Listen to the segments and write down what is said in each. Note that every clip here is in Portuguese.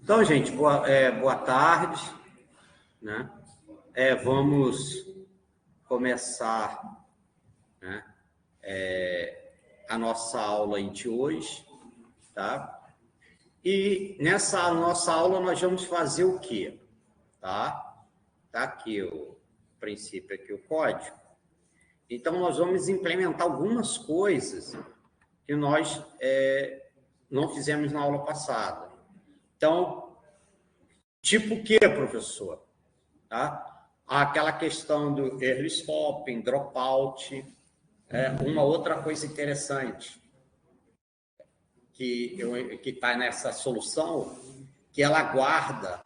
Então, gente, boa tarde, né? Vamos começar, né, a nossa aula aí de hoje, tá? E nessa nossa aula nós vamos fazer o quê? Tá? Tá aqui o princípio, aqui o código. Então, nós vamos implementar algumas coisas que nós não fizemos na aula passada. Então, tipo o quê, professor? Tá? Aquela questão do early stopping, dropout. Uma outra coisa interessante que está nessa solução, que ela guarda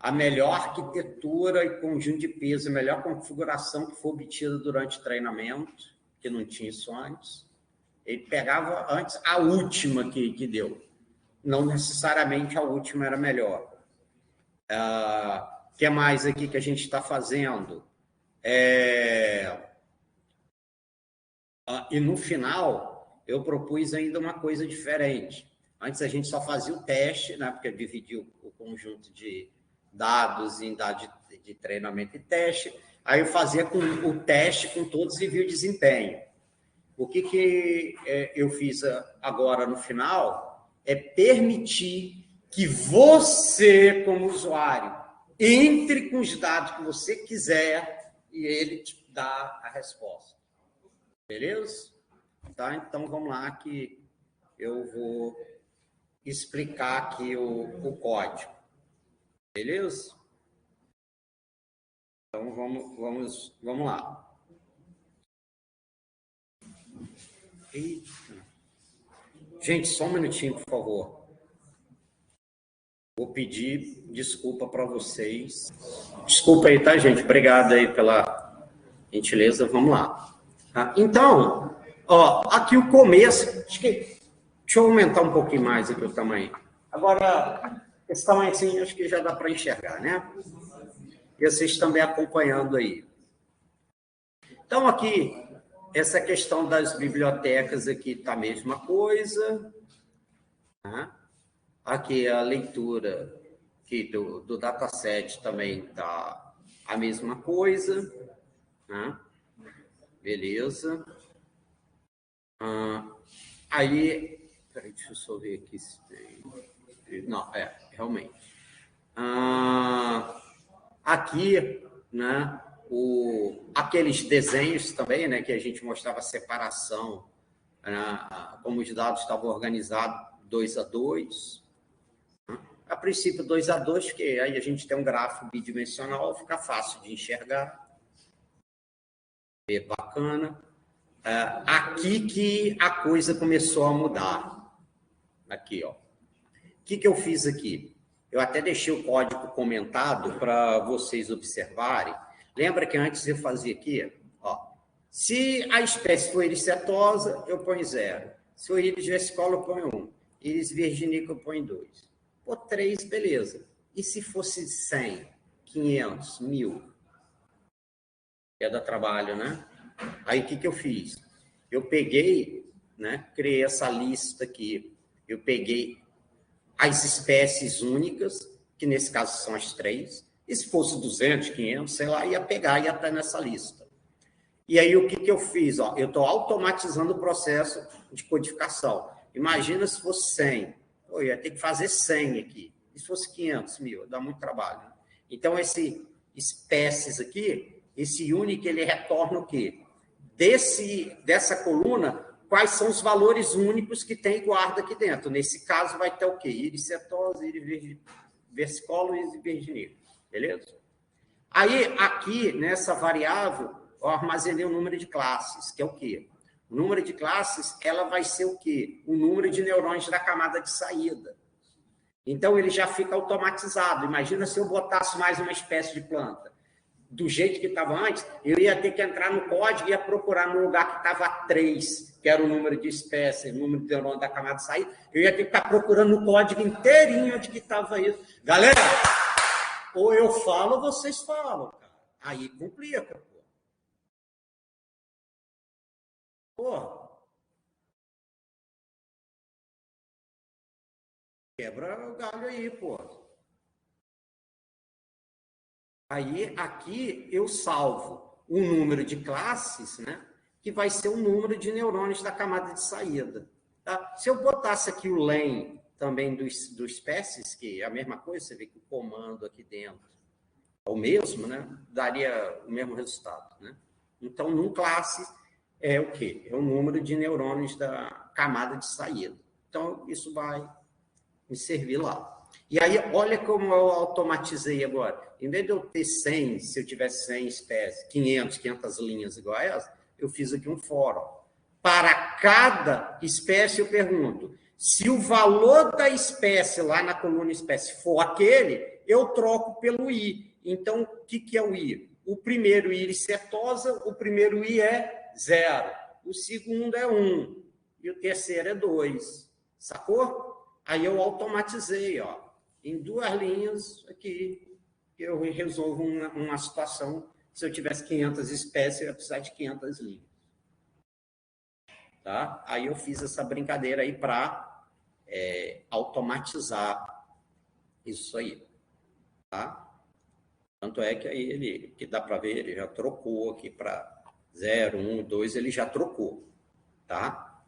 a melhor arquitetura e conjunto de peso, a melhor configuração que foi obtida durante o treinamento, que não tinha isso antes. Ele pegava antes a última que deu. Não necessariamente a última era melhor. O que mais aqui que a gente está fazendo? E no final, eu propus ainda uma coisa diferente. Antes a gente só fazia o teste, né, porque eu dividi o conjunto de dados em dados de treinamento e teste. Aí eu fazia com o teste com todos e via o desempenho. O que eu fiz agora no final é permitir que você, como usuário, entre com os dados que você quiser e ele te dá a resposta. Beleza? Tá? Então, vamos lá que eu vou explicar aqui o código. Beleza? Então, vamos lá. Eita. Gente, só um minutinho, por favor. Vou pedir desculpa para vocês. Desculpa aí, tá, gente? Obrigado aí pela gentileza. Vamos lá. Tá? Então, aqui o começo. Deixa eu aumentar um pouquinho mais aqui o tamanho. Agora, esse tamanho assim, acho que já dá para enxergar, né? E vocês também acompanhando aí. Então, aqui, essa questão das bibliotecas aqui está a mesma coisa. Né? Aqui a leitura aqui do dataset também está a mesma coisa. Né? Beleza. Aí, peraí, deixa eu só ver aqui se tem. Não, realmente. Aqui, né, aqueles desenhos também, né, que a gente mostrava a separação, né, como os dados estavam organizados 2 a 2. A princípio 2 a 2, porque aí a gente tem um gráfico bidimensional, fica fácil de enxergar. É bacana. Aqui que a coisa começou a mudar. Aqui, ó. O que eu fiz aqui? Eu até deixei o código comentado para vocês observarem. Lembra que antes eu fazia aqui? Ó, se a espécie for ericetosa, eu ponho 0. Se o íris versicolor, eu ponho 1. Íris virginica, eu ponho 2. Pô, 3, beleza. E se fosse 100, 500, 1000? É dar trabalho, né? Aí, o que eu fiz? Eu peguei, né, criei essa lista aqui. Eu peguei as espécies únicas, que nesse caso são as 3, e se fosse 200, 500, sei lá, ia pegar e ia estar nessa lista. E aí, o que eu fiz? Eu estou automatizando o processo de codificação. Imagina se fosse 100. Eu ia ter que fazer 100 aqui. E se fosse 500 mil? Dá muito trabalho. Então, esse espécies aqui, esse único, ele retorna o quê? Dessa coluna, quais são os valores únicos que tem e guarda aqui dentro. Nesse caso, vai ter o quê? Íris setosa, íris versicolor e íris virginica. Beleza? Aí, aqui, nessa variável, eu armazenei o número de classes, que é o quê? O número de classes, ela vai ser o quê? O número de neurônios da camada de saída. Então, ele já fica automatizado. Imagina se eu botasse mais uma espécie de planta. Do jeito que estava antes, eu ia ter que entrar no código e ia procurar no lugar que estava 3, que era o número de espécie, o número de neurônio da camada de saída. Eu ia ter que ficar procurando no código inteirinho onde que estava isso. Galera, ou eu falo ou vocês falam, cara. Aí complica, pô. Pô. Quebra o galho aí, pô. Aí, aqui, eu salvo o número de classes, né? Que vai ser o número de neurônios da camada de saída. Tá? Se eu botasse aqui o len também do espécies, que é a mesma coisa, você vê que o comando aqui dentro é o mesmo, né? Daria o mesmo resultado, né? Então, num classe, é o quê? É o número de neurônios da camada de saída. Então, isso vai me servir lá. E aí, olha como eu automatizei agora. Em vez de eu ter 100, se eu tivesse 100 espécies, 500 linhas igual a essa, eu fiz aqui um for. Para cada espécie, eu pergunto, se o valor da espécie lá na coluna espécie for aquele, eu troco pelo i. Então, o que é o i? O primeiro i setosa, o primeiro i é 0. O segundo é 1. E o terceiro é 2. Sacou? Aí eu automatizei, ó, em 2 linhas aqui, eu resolvo uma situação. Se eu tivesse 500 espécies, eu ia precisar de 500 linhas. Tá? Aí eu fiz essa brincadeira aí para automatizar isso aí. Tá? Tanto é que aí ele, que dá para ver, ele já trocou aqui para 0, 1, 2, ele já trocou. Tá?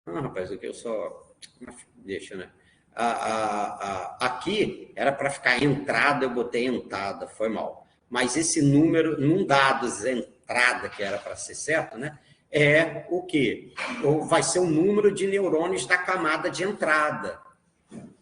Rapaz, aqui eu só... Deixa, né? Aqui era para ficar entrada, eu botei entrada, foi mal. Mas esse número, num dados entrada, que era para ser certo, né? É o quê? Vai ser o número de neurônios da camada de entrada.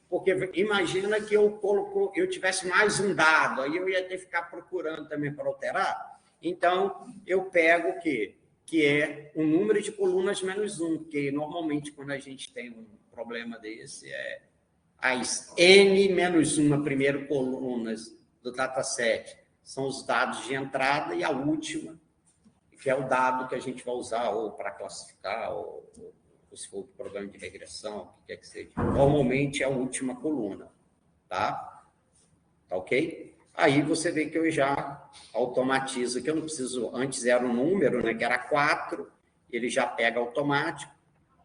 Porque imagina que eu tivesse mais um dado, aí eu ia ter que ficar procurando também para alterar. Então, eu pego o quê? Que é o número de colunas menos 1, porque normalmente quando a gente tem um problema desse, as n menos 1 primeiro colunas do dataset são os dados de entrada e a última, que é o dado que a gente vai usar ou para classificar, ou se for problema de regressão, o que quer que seja. Normalmente é a última coluna, tá? Tá ok? Aí você vê que eu já automatizo, que eu não preciso, antes era um número, né, que era 4, ele já pega automático,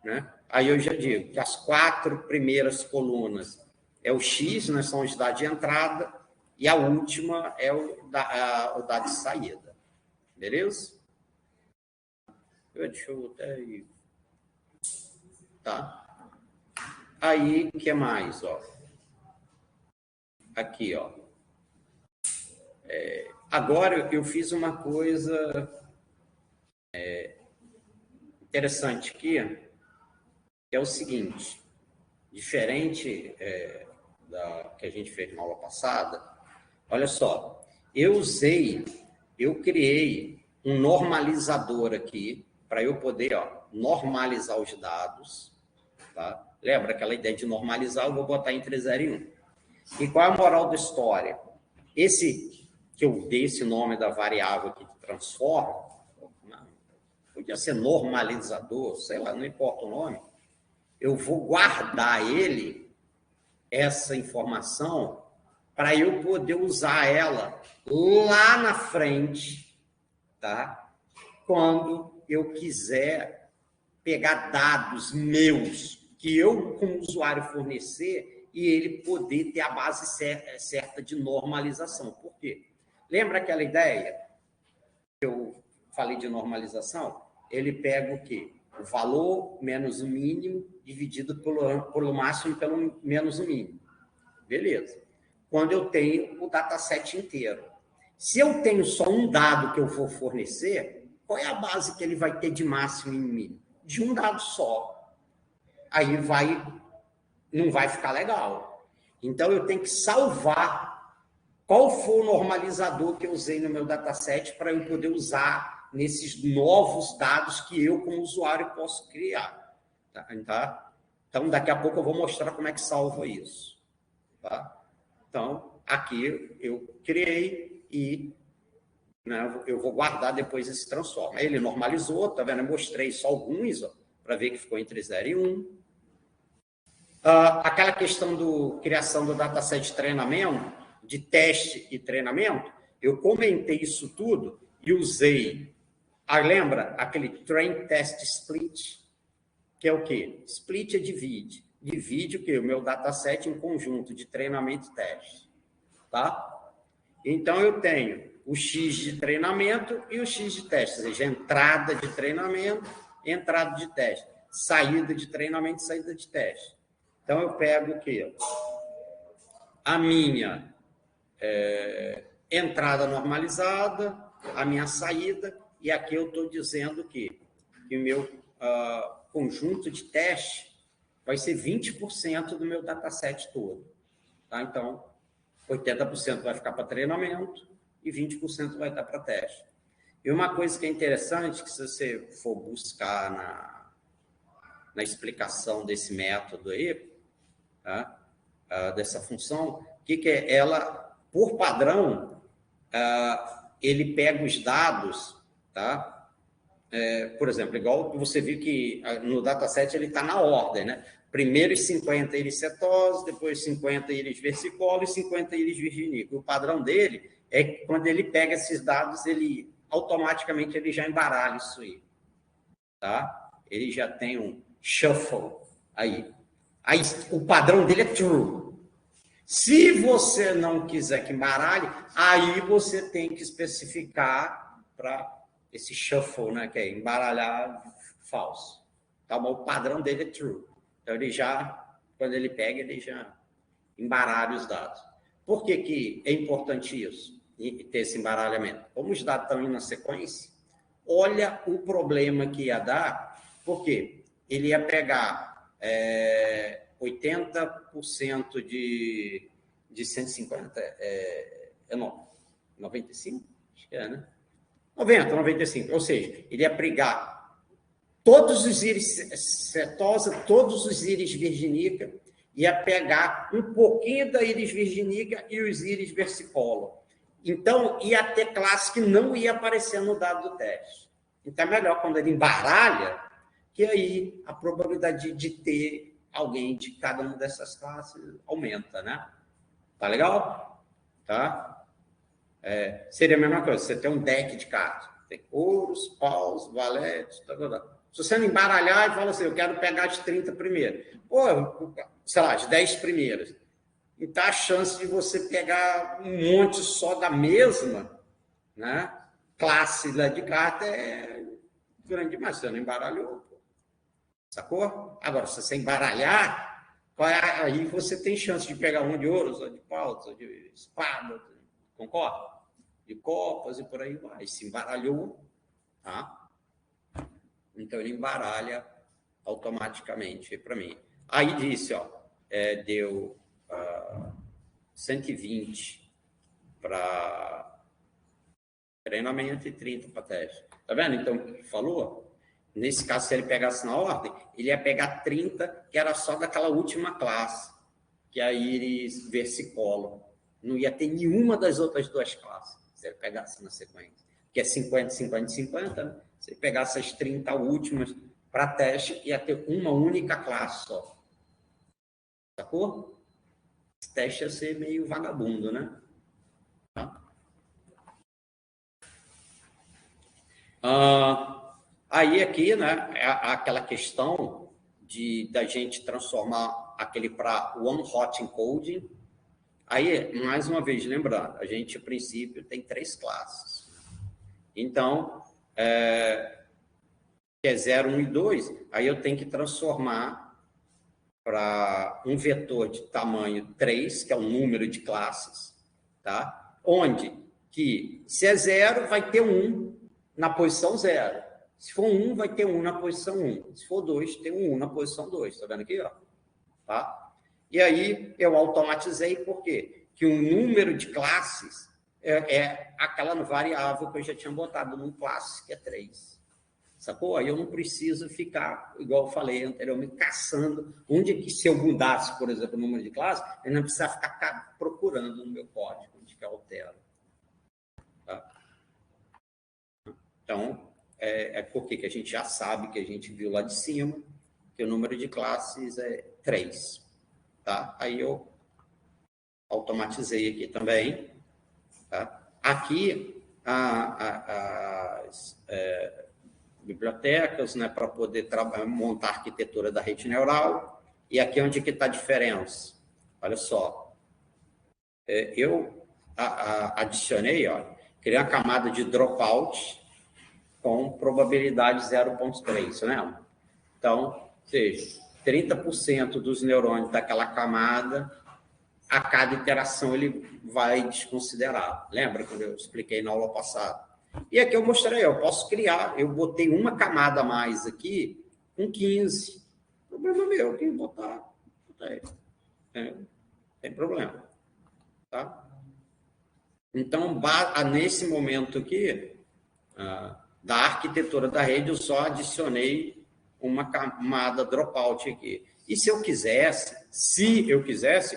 né? Aí eu já digo que as 4 primeiras colunas é o X, né, são os dados de entrada, e a última é o dado de saída. Beleza? Deixa eu até ir. Tá? Aí, o que mais? Ó? Aqui, ó. Agora eu fiz uma coisa interessante aqui, que é o seguinte, diferente da que a gente fez na aula passada, olha só, eu criei um normalizador aqui, para eu poder normalizar os dados, tá? Lembra aquela ideia de normalizar, eu vou botar entre 0 e 1. E qual é a moral da história? Esse que eu dei esse nome da variável que transforma, podia ser normalizador, sei lá, não importa o nome, eu vou guardar ele, essa informação, para eu poder usar ela lá na frente, tá? Quando eu quiser pegar dados meus que eu, como usuário, fornecer e ele poder ter a base certa de normalização. Por quê? Lembra aquela ideia que eu falei de normalização? Ele pega o quê? O valor menos o mínimo dividido pelo máximo pelo menos o mínimo. Beleza. Quando eu tenho o dataset inteiro. Se eu tenho só um dado que eu vou fornecer, qual é a base que ele vai ter de máximo e mínimo? De um dado só. Aí não vai ficar legal. Então, eu tenho que salvar qual foi o normalizador que eu usei no meu dataset para eu poder usar nesses novos dados que eu, como usuário, posso criar. Tá? Então, daqui a pouco eu vou mostrar como é que salva isso. Tá? Então, aqui eu criei e eu vou guardar depois esse transforma. Ele normalizou, tá vendo? Eu mostrei só alguns, para ver que ficou entre 0 e 1. Aquela questão da criação do dataset de treinamento, de teste e treinamento, eu comentei isso tudo e usei, lembra aquele train test split, que é o quê? Split é divide. divide o quê? O meu dataset em conjunto de treinamento e teste. Tá? Então, eu tenho o X de treinamento e o X de teste, ou seja, entrada de treinamento, entrada de teste, saída de treinamento e saída de teste. Então, eu pego o quê? A minha entrada normalizada, a minha saída, e aqui eu estou dizendo que o meu conjunto de teste vai ser 20% do meu dataset todo. Tá? Então, 80% vai ficar para treinamento e 20% vai estar para teste. E uma coisa que é interessante, que se você for buscar na explicação desse método aí, tá? Dessa função, o que é? Ela, por padrão, ele pega os dados, tá? Por exemplo, igual você viu que no dataset ele está na ordem, né? Primeiro os 50 íris cetose, depois 50 íris versicolo e 50 íris virginica. O padrão dele é que quando ele pega esses dados, ele automaticamente ele já embaralha isso aí, tá? Ele já tem um shuffle aí. Aí o padrão dele é true. Se você não quiser que embaralhe, aí você tem que especificar para esse shuffle, né, que é embaralhar falso. Tá bom? O padrão dele é true. Então, ele já, quando ele pega, ele já embaralha os dados. Por que que é importante isso? Ter esse embaralhamento? Como os dados estão indo na sequência, olha o problema que ia dar, porque ele ia pegar 80% de 150, não, 95? Acho que é, né? 90, 95. Ou seja, ele ia pegar todos os íris cetosa, todos os íris virginica, ia pegar um pouquinho da íris virginica e os íris versicolo. Então, ia ter classe que não ia aparecer no dado do teste. Então, é melhor quando ele embaralha, que aí a probabilidade de ter alguém de cada uma dessas classes aumenta, né? Tá legal? Tá? Seria a mesma coisa, você tem um deck de cartas. Tem ouros, paus, valetes, Se você não embaralhar e fala assim, eu quero pegar as 30 primeiras. Pô, sei lá, as 10 primeiras. Então, a chance de você pegar um monte só da mesma, né, classe de carta é grande demais. Você não embaralhou. Sacou? Agora, se você embaralhar, aí você tem chance de pegar um de ouros, ou de paus, ou de espada, concorda? De copas e por aí vai. Se embaralhou, tá? Então, ele embaralha automaticamente para mim. Aí disse, ó, deu 120 para treinamento e 30 para teste. Tá vendo? Então, falou? Nesse caso, se ele pegasse na ordem, ele ia pegar 30, que era só daquela última classe, que é a íris versicolo. Não ia ter nenhuma das outras duas classes, se ele pegasse na sequência. Que é 50, 50, 50, né? Se ele pegasse as 30 últimas para teste, ia ter uma única classe só. Sacou? Esse teste ia ser meio vagabundo, né? Aí aqui, né, é aquela questão da gente transformar aquele para one hot encoding. Aí, mais uma vez, lembrando, a gente, a princípio, tem 3 classes. Então, que é 0, 1 e 2, aí eu tenho que transformar para um vetor de tamanho 3, que é o número de classes, tá? Onde que, se é 0, vai ter 1 na posição 0. Se for 1, vai ter 1 na posição 1. Se for 2, tem um 1 na posição 2. Tá vendo aqui, ó? Tá? E aí, eu automatizei, por quê? Que o número de classes é aquela variável que eu já tinha botado num classe, que é 3. Sacou? Aí eu não preciso ficar, igual eu falei anteriormente, caçando. Onde que, se eu mudasse, por exemplo, o número de classe, eu não precisava ficar procurando no meu código, onde que eu altero. Tá? Então, porque que a gente já sabe, que a gente viu lá de cima, que o número de classes é 3. Tá? Aí eu automatizei aqui também. Tá? Aqui, as bibliotecas, né, para poder montar a arquitetura da rede neural. E aqui onde que está a diferença? Olha só. Eu adicionei, ó, criei uma camada de dropout com probabilidade 0,3, né? Então, ou seja, 30% dos neurônios daquela camada, a cada iteração ele vai desconsiderar. Lembra quando eu expliquei na aula passada? E aqui eu mostrei, eu posso criar, eu botei uma camada a mais aqui com 15. Problema meu, quem botar, tem problema. Tá? Então, nesse momento aqui, da arquitetura da rede, eu só adicionei uma camada dropout aqui. E se eu quisesse,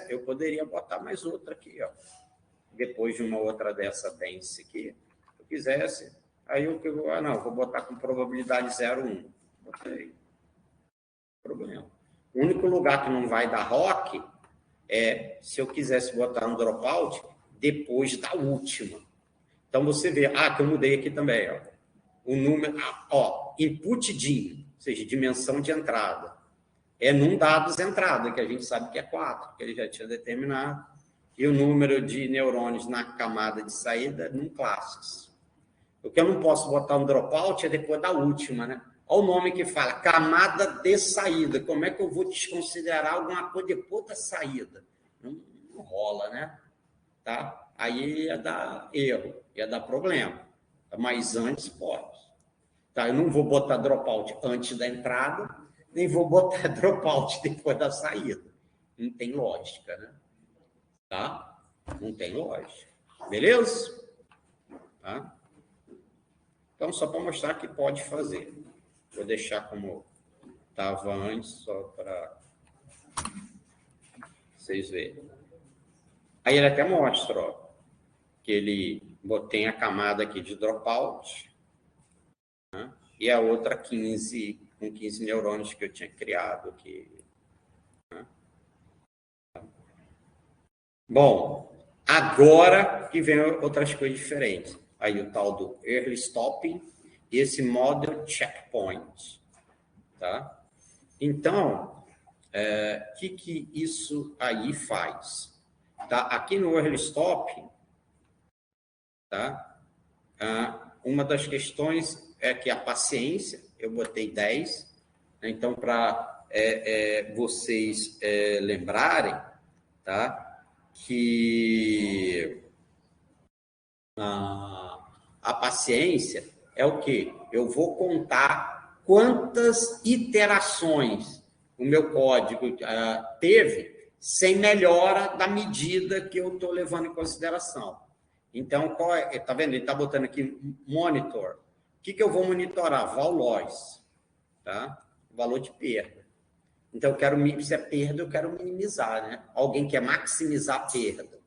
eu poderia botar mais outra aqui, ó. Depois de uma outra dessa dense aqui, se eu quisesse, aí eu vou botar com probabilidade 0,1. Botei. Problema. O único lugar que não vai dar ROC é se eu quisesse botar um dropout depois da última. Então, você vê, que eu mudei aqui também, ó. O número, input DIN, ou seja, dimensão de entrada. É num dados entrada, que a gente sabe que é 4, que ele já tinha determinado. E o número de neurônios na camada de saída, num classes. O que eu não posso botar um dropout é depois da última, né? Olha o nome que fala, camada de saída. Como é que eu vou desconsiderar alguma coisa depois da saída? Não rola, né? Tá? Aí ia dar erro, ia dar problema. Mas antes pode. Tá? Eu não vou botar dropout antes da entrada, nem vou botar dropout depois da saída. Não tem lógica, né? Tá? Não tem lógica. Beleza? Tá? Então, só para mostrar que pode fazer. Vou deixar como estava antes, só para vocês verem. Aí ele até mostra, ó, que ele tem a camada aqui de dropout, né? E a outra 15, com 15 neurônios que eu tinha criado aqui. Né? Bom, agora que vem outras coisas diferentes. Aí o tal do early stopping e esse model checkpoint. Tá? Então, o que isso aí faz? Tá? Aqui no early stopping, tá? Uma das questões é que a paciência, eu botei 10, né? Então, para vocês lembrarem, tá? Que a paciência é o quê? Eu vou contar quantas iterações o meu código teve sem melhora da medida que eu estou levando em consideração. Então, tá vendo? Ele está botando aqui monitor. O que eu vou monitorar? Val loss, tá? Valor de perda. Então, eu quero, se é perda, eu quero minimizar, né? Alguém quer maximizar a perda.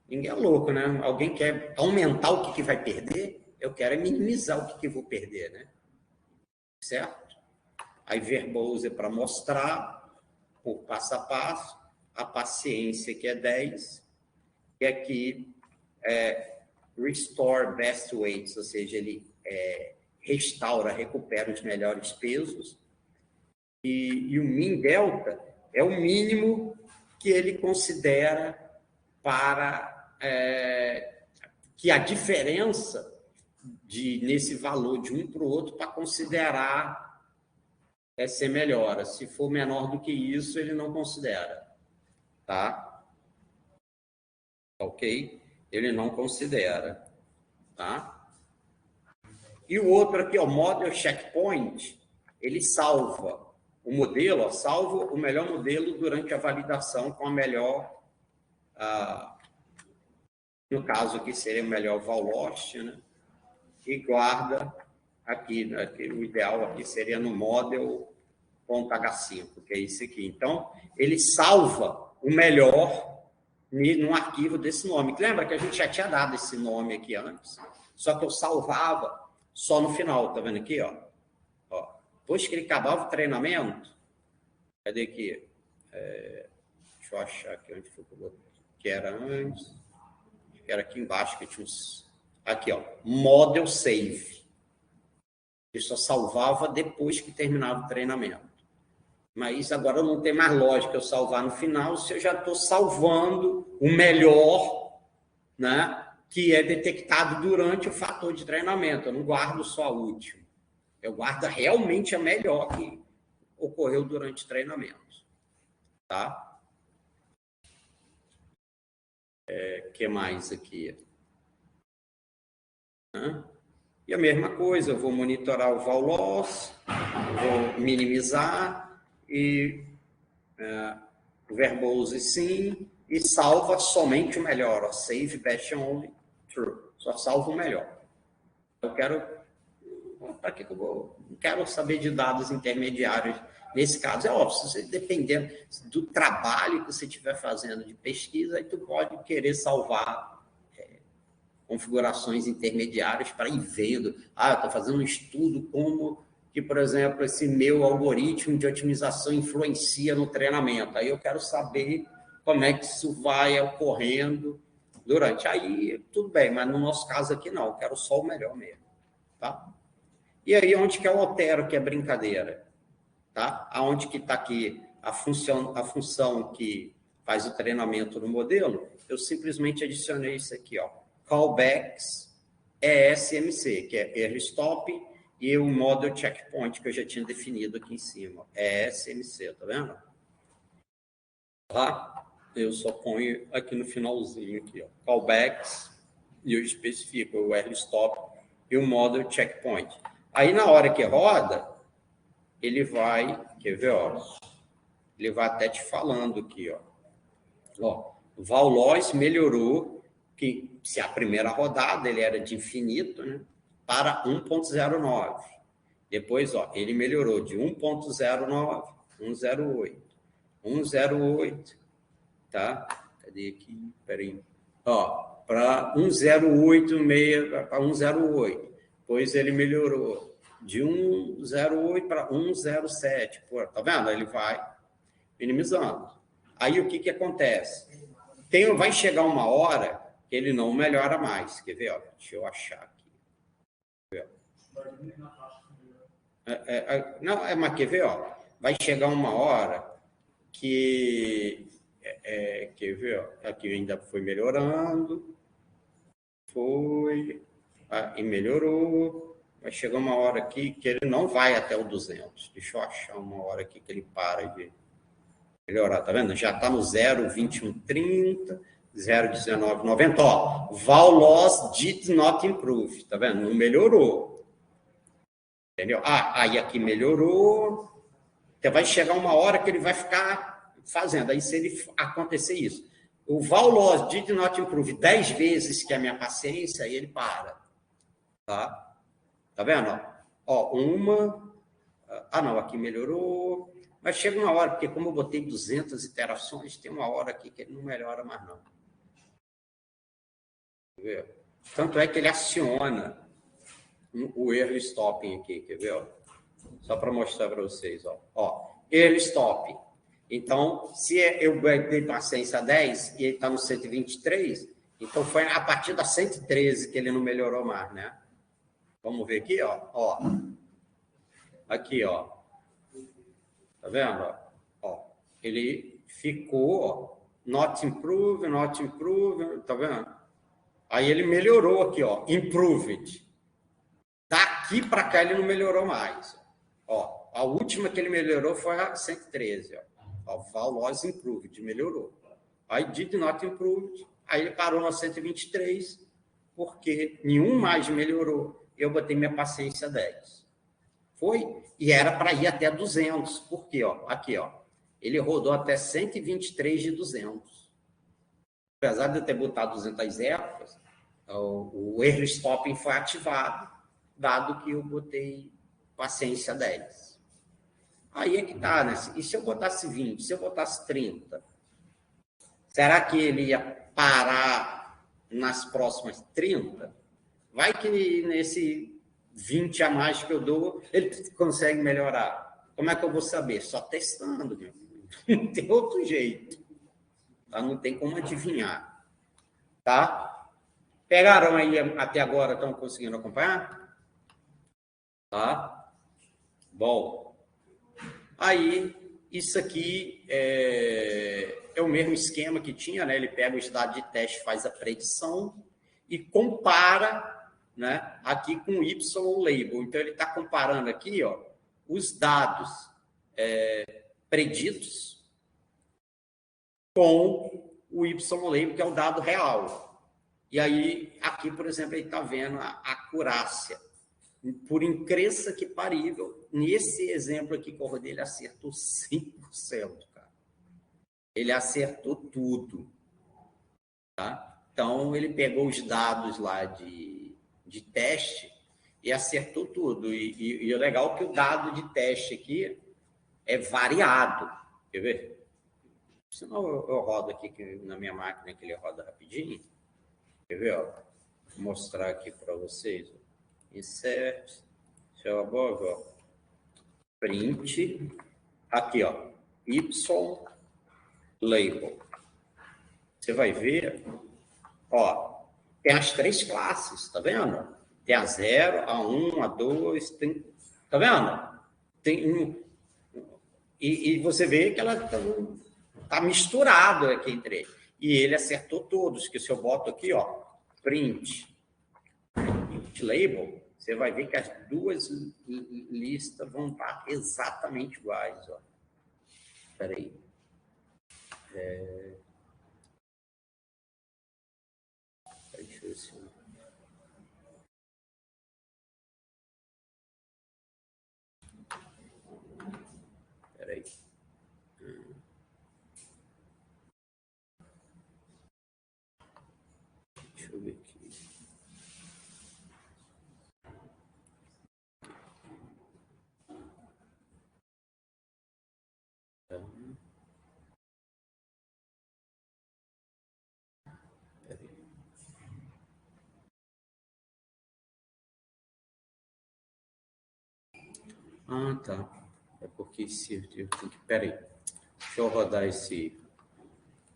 Ninguém é louco, né? Alguém quer aumentar o que vai perder? Eu quero minimizar o que eu vou perder, né? Certo? Aí, verbose para mostrar, por passo a passo, a paciência, que é 10, e aqui restore best weights, ou seja, ele restaura, recupera os melhores pesos, e o min delta é o mínimo que ele considera para que a diferença nesse valor de um para o outro para considerar ser melhora. Se for menor do que isso, ele não considera. Tá? Ok? Ele não considera. Tá? E o outro aqui, o model checkpoint, ele salva o modelo, salva o melhor modelo durante a validação com a melhor, no caso aqui seria o melhor val loss, né? E guarda aqui, né? O ideal aqui seria no model.h5, que é isso aqui. Então, ele salva o melhor num arquivo desse nome. Lembra que a gente já tinha dado esse nome aqui antes? Só que eu salvava só no final, tá vendo aqui, ó? Depois que ele acabava o treinamento, cadê aqui? Deixa eu achar aqui onde foi que era antes. Acho que era aqui embaixo que tinha uns. Aqui, ó, model save. Ele só salvava depois que terminava o treinamento. Mas agora não tem mais lógica eu salvar no final se eu já estou salvando o melhor, né, que é detectado durante o fator de treinamento. Eu não guardo só a última. Eu guardo realmente a melhor que ocorreu durante o treinamento. Tá? Que mais aqui? E a mesma coisa, eu vou monitorar o val loss, vou minimizar e verbose sim, e salva somente o melhor. Ó, save batch only true. Só salva o melhor. Eu quero... Para que eu vou? Não quero saber de dados intermediários. Nesse caso, é óbvio, se dependendo do trabalho que você estiver fazendo de pesquisa, aí tu pode querer salvar configurações intermediárias para ir vendo. Eu estou fazendo um estudo como que, por exemplo, esse meu algoritmo de otimização influencia no treinamento. Aí eu quero saber como é que isso vai ocorrendo durante. Aí, tudo bem, mas no nosso caso aqui não, eu quero só o melhor mesmo. Tá? E aí, onde que eu altero que é brincadeira? Tá? Aonde que está aqui a função que faz o treinamento no modelo, eu simplesmente adicionei isso aqui, ó, callbacks ESMC, que é Early Stop, e o Model Checkpoint, que eu já tinha definido aqui em cima, ESMC, tá vendo? Tá? Eu só ponho aqui no finalzinho, aqui, ó, callbacks, e eu especifico o Early Stop e o Model Checkpoint. Aí, na hora que roda, ele vai, quer ver, ó, ele vai até te falando aqui, ó, o val loss melhorou, que se a primeira rodada ele era de infinito, né, para 1.09. Depois, ó, ele melhorou de 1.09, 1.08, 1.08, tá? Cadê aqui? Peraí. Ó, para 1.086, para 1.08. Depois ele melhorou de 1.08 para 1.07. Pô, tá vendo? Ele vai minimizando. Aí o que acontece? Vai chegar uma hora que ele não melhora mais. Quer ver? Ó, deixa eu achar aqui. Mas quer ver? Ó, vai chegar uma hora que... quer ver? Ó, aqui ainda foi melhorando. E melhorou. Vai chegar uma hora aqui que ele não vai até o 200. Deixa eu achar uma hora aqui que ele para de melhorar, tá vendo? Já está no 0,2130, 0,1990. Ó, val loss did not improve, tá vendo? Não melhorou. Entendeu? Aí aqui melhorou. Então vai chegar uma hora que ele vai ficar fazendo. Aí se ele acontecer isso, o val loss did not improve 10 vezes que é a minha paciência, aí ele para. Tá? Tá vendo? Ó, uma... não, aqui melhorou. Mas chega uma hora, porque como eu botei 200 iterações, tem uma hora aqui que ele não melhora mais, não. Tanto é que ele aciona o early stopping aqui, quer ver? Só para mostrar para vocês. Early stopping. Então, se eu dei paciência a 10 e ele está no 123, então foi a partir da 113 que ele não melhorou mais, né? Vamos ver aqui, ó. Aqui, ó. Tá vendo? Ó, ele ficou, ó, not improve, tá vendo? Aí ele melhorou aqui, ó, improved. Daqui para cá ele não melhorou mais. Ó, a última que ele melhorou foi a 113, ó. Val loss improved, melhorou. Aí did not improved, aí ele parou na 123, porque nenhum mais melhorou. Eu botei minha paciência 10. Foi? E era para ir até 200. Por quê? Ó, aqui, ó. Ele rodou até 123 de 200. Apesar de eu ter botado 200 épocas, o early stopping foi ativado, dado que eu botei paciência 10. Aí é que tá, né? E se eu botasse 20? Se eu botasse 30? Será que ele ia parar nas próximas 30? Vai que nesse 20 a mais que eu dou, ele consegue melhorar. Como é que eu vou saber? Só testando, meu. Não tem outro jeito. Tá? Não tem como adivinhar. Tá? Pegaram aí até agora? Estão conseguindo acompanhar? Tá? Bom. Aí, Isso aqui é o mesmo esquema que tinha, né? Ele pega os dados de teste, faz a predição e compara, né, aqui com o Y-label. Então, ele está comparando aqui, ó, os dados preditos com o Y-label, que é o dado real. E aí, aqui, por exemplo, ele está vendo a acurácia. Por incrível que parível, nesse exemplo aqui que eu rodei, ele acertou 100%, cara. Ele acertou tudo, tá? Então, ele pegou os dados lá de teste e acertou tudo. E o legal é que o dado de teste aqui é variado. Quer ver? Senão eu rodo aqui na minha máquina, que ele roda rapidinho. Quer ver? Ó? Vou mostrar aqui para vocês. Insert, show above, ó. Print, aqui, ó, Y-label. Você vai ver, ó, tem as 3 classes, tá vendo? Tem a 0, a 1, a 2, tem, tá vendo? Tem e você vê que ela tá misturado aqui entre eles. E ele acertou todos, que se eu boto aqui, ó, print label, você vai ver que as duas listas vão estar exatamente iguais, ó. Espera aí. Deixa eu ver se... Espera aí. Deixa eu ver aqui. Ah, tá. É porque se eu tenho que... Peraí. Deixa eu rodar esse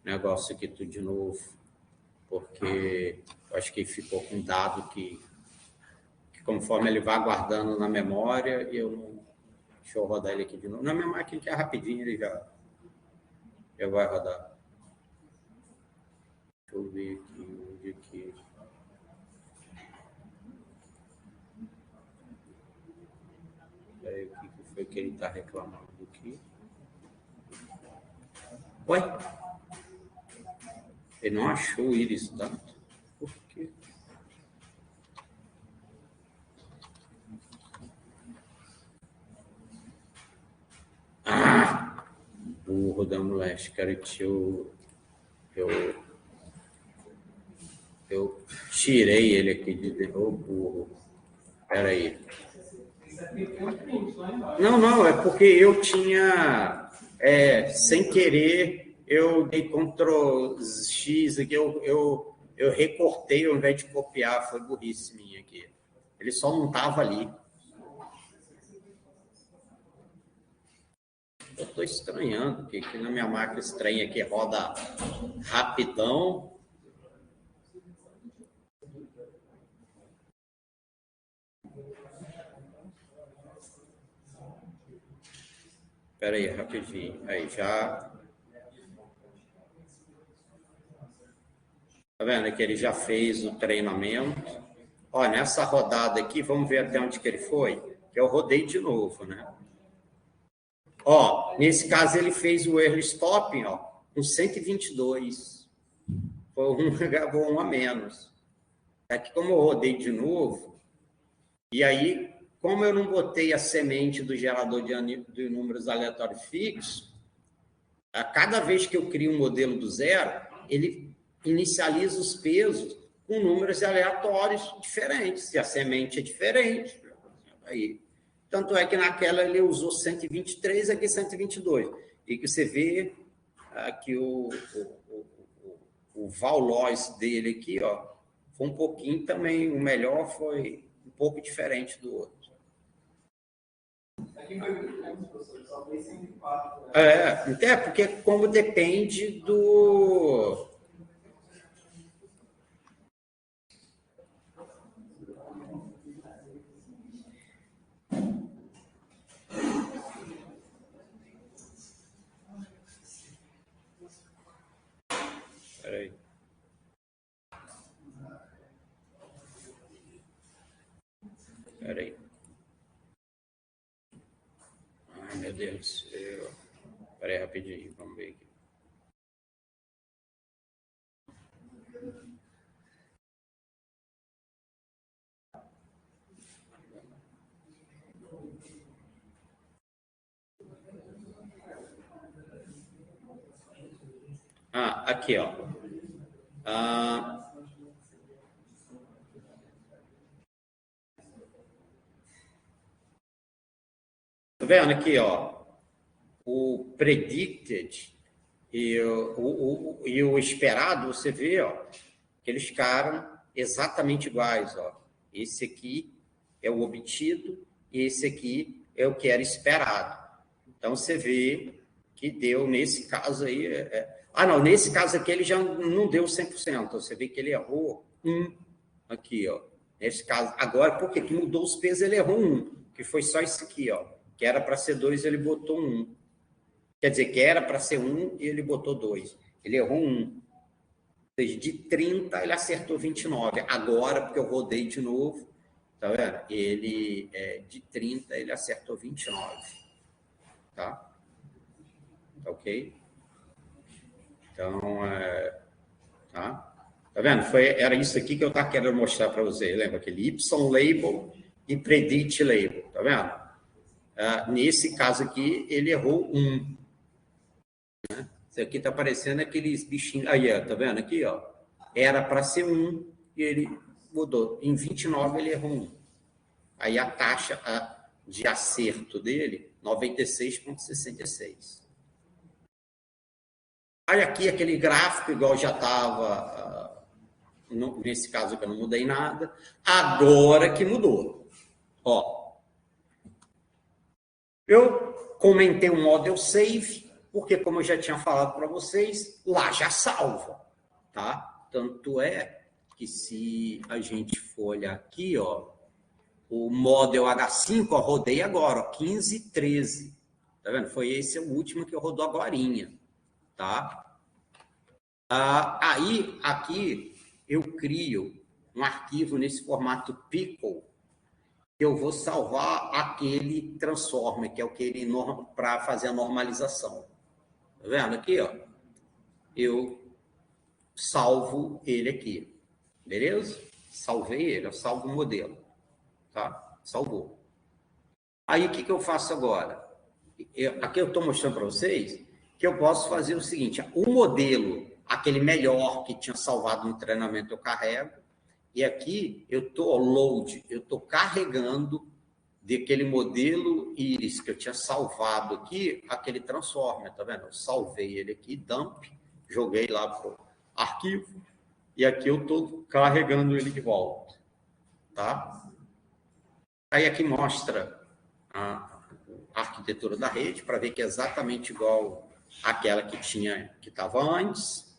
negócio aqui tudo de novo, porque eu acho que ficou com dado que conforme ele vai guardando na memória, eu não... Deixa eu rodar ele aqui de novo. Na minha máquina, que é rapidinho, ele já vai rodar. Deixa eu ver aqui, onde aqui... Peraí, o que foi que ele está reclamando aqui? Ué? Ele não achou o íris tanto? Por quê? Ah! Burro da moleste, cara, eu tirei ele aqui de dentro. Ô, burro. Peraí. Não, é porque eu tinha, sem querer, eu dei Ctrl X aqui, eu recortei ao invés de copiar, foi burrice minha aqui. Ele só não estava ali. Eu estou estranhando, que na minha máquina estranha aqui roda rapidão. Espera aí, rapidinho. Aí, já... Tá vendo que ele já fez o treinamento. Ó, nessa rodada aqui, vamos ver até onde que ele foi. Que eu rodei de novo, né? Ó, nesse caso ele fez o early stopping, ó, com 122. Foi gravou um a menos. Aqui, como eu rodei de novo, e aí, como eu não botei a semente do gerador de números aleatórios fixos, a cada vez que eu crio um modelo do zero, ele inicializa os pesos com números aleatórios diferentes, e a semente é diferente. Aí, tanto é que naquela ele usou 123, aqui 122. E que você vê aqui o val loss dele aqui, ó, foi um pouquinho também, o melhor foi um pouco diferente do outro. Aqui foi muito bom, professor, só foi 104. Né? Porque como depende do... meu Deus do céu. Espera aí rapidinho, vamos ver aqui. Aqui, ó. Tá vendo aqui, ó? O predicted e o esperado, você vê, ó, que eles ficaram exatamente iguais, ó. Esse aqui é o obtido e esse aqui é o que era esperado. Então, você vê que deu, nesse caso aí... não, nesse caso aqui ele já não deu 100%. Você vê que ele errou 1 aqui, ó. Nesse caso, agora, por que mudou os pesos? Ele errou 1, que foi só isso aqui, ó. Que era para ser 2, ele botou 1. Quer dizer, que era para ser 1 e ele botou 2. Ele errou 1. Ou seja, de 30 ele acertou 29. Agora, porque eu rodei de novo, tá vendo? Ele, de 30, ele acertou 29. Tá? Ok? Então, tá? Tá vendo? Era isso aqui que eu estava querendo mostrar para você. Lembra aquele Y label e predict label, tá vendo? Nesse caso aqui, ele errou 1. Né? Isso aqui está parecendo aqueles bichinhos. Aí, tá vendo aqui, ó? Era para ser 1 e ele mudou. Em 29, ele errou 1. Aí a taxa de acerto dele, 96,66. Aí aqui aquele gráfico, igual já estava, nesse caso que eu não mudei nada, agora que mudou. Ó, eu comentei o model save, porque como eu já tinha falado para vocês, lá já salva, tá? Tanto é que se a gente for olhar aqui, ó, o model H5, ó, rodei agora, ó, 15, 13. Tá vendo? Foi esse o último que eu rodou agorinha, tá? Aí, aqui, eu crio um arquivo nesse formato pickle, que eu vou salvar aquele transformer, que é o que ele para fazer a normalização. Tá vendo aqui, ó? Eu salvo ele aqui, beleza? Salvei ele, eu salvo o modelo, tá? Salvou. Aí, o que eu faço agora? Aqui eu estou mostrando para vocês que eu posso fazer o seguinte, o modelo, aquele melhor que tinha salvado no treinamento, eu carrego, e aqui eu estou load, eu estou carregando daquele modelo íris que eu tinha salvado aqui, aquele transformer, tá vendo? Eu salvei ele aqui, dump, joguei lá para o arquivo, e aqui eu estou carregando ele de volta, tá? Aí aqui mostra a arquitetura da rede, para ver que é exatamente igual àquela que estava antes.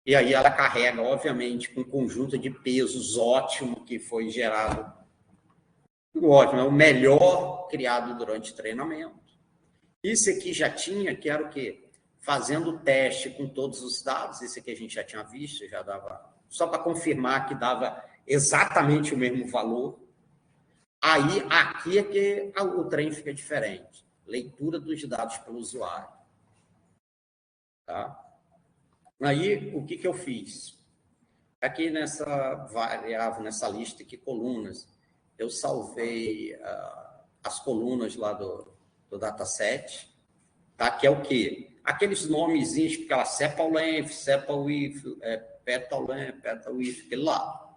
E aí ela carrega, obviamente, com um conjunto de pesos ótimo que foi gerado. Ótimo, é o melhor criado durante o treinamento. Isso aqui já tinha, que era o quê? Fazendo o teste com todos os dados, esse aqui a gente já tinha visto, já dava, só para confirmar que dava exatamente o mesmo valor. Aí, aqui é que o trem fica diferente. Leitura dos dados pelo usuário. Tá? Aí, o que eu fiz? Aqui nessa variável, nessa lista aqui, colunas, eu salvei as colunas lá do dataset, tá? Que é o quê? Aqueles nomezinhos, aquela sepal length, sepal width, petal length, petal width, aquele lá.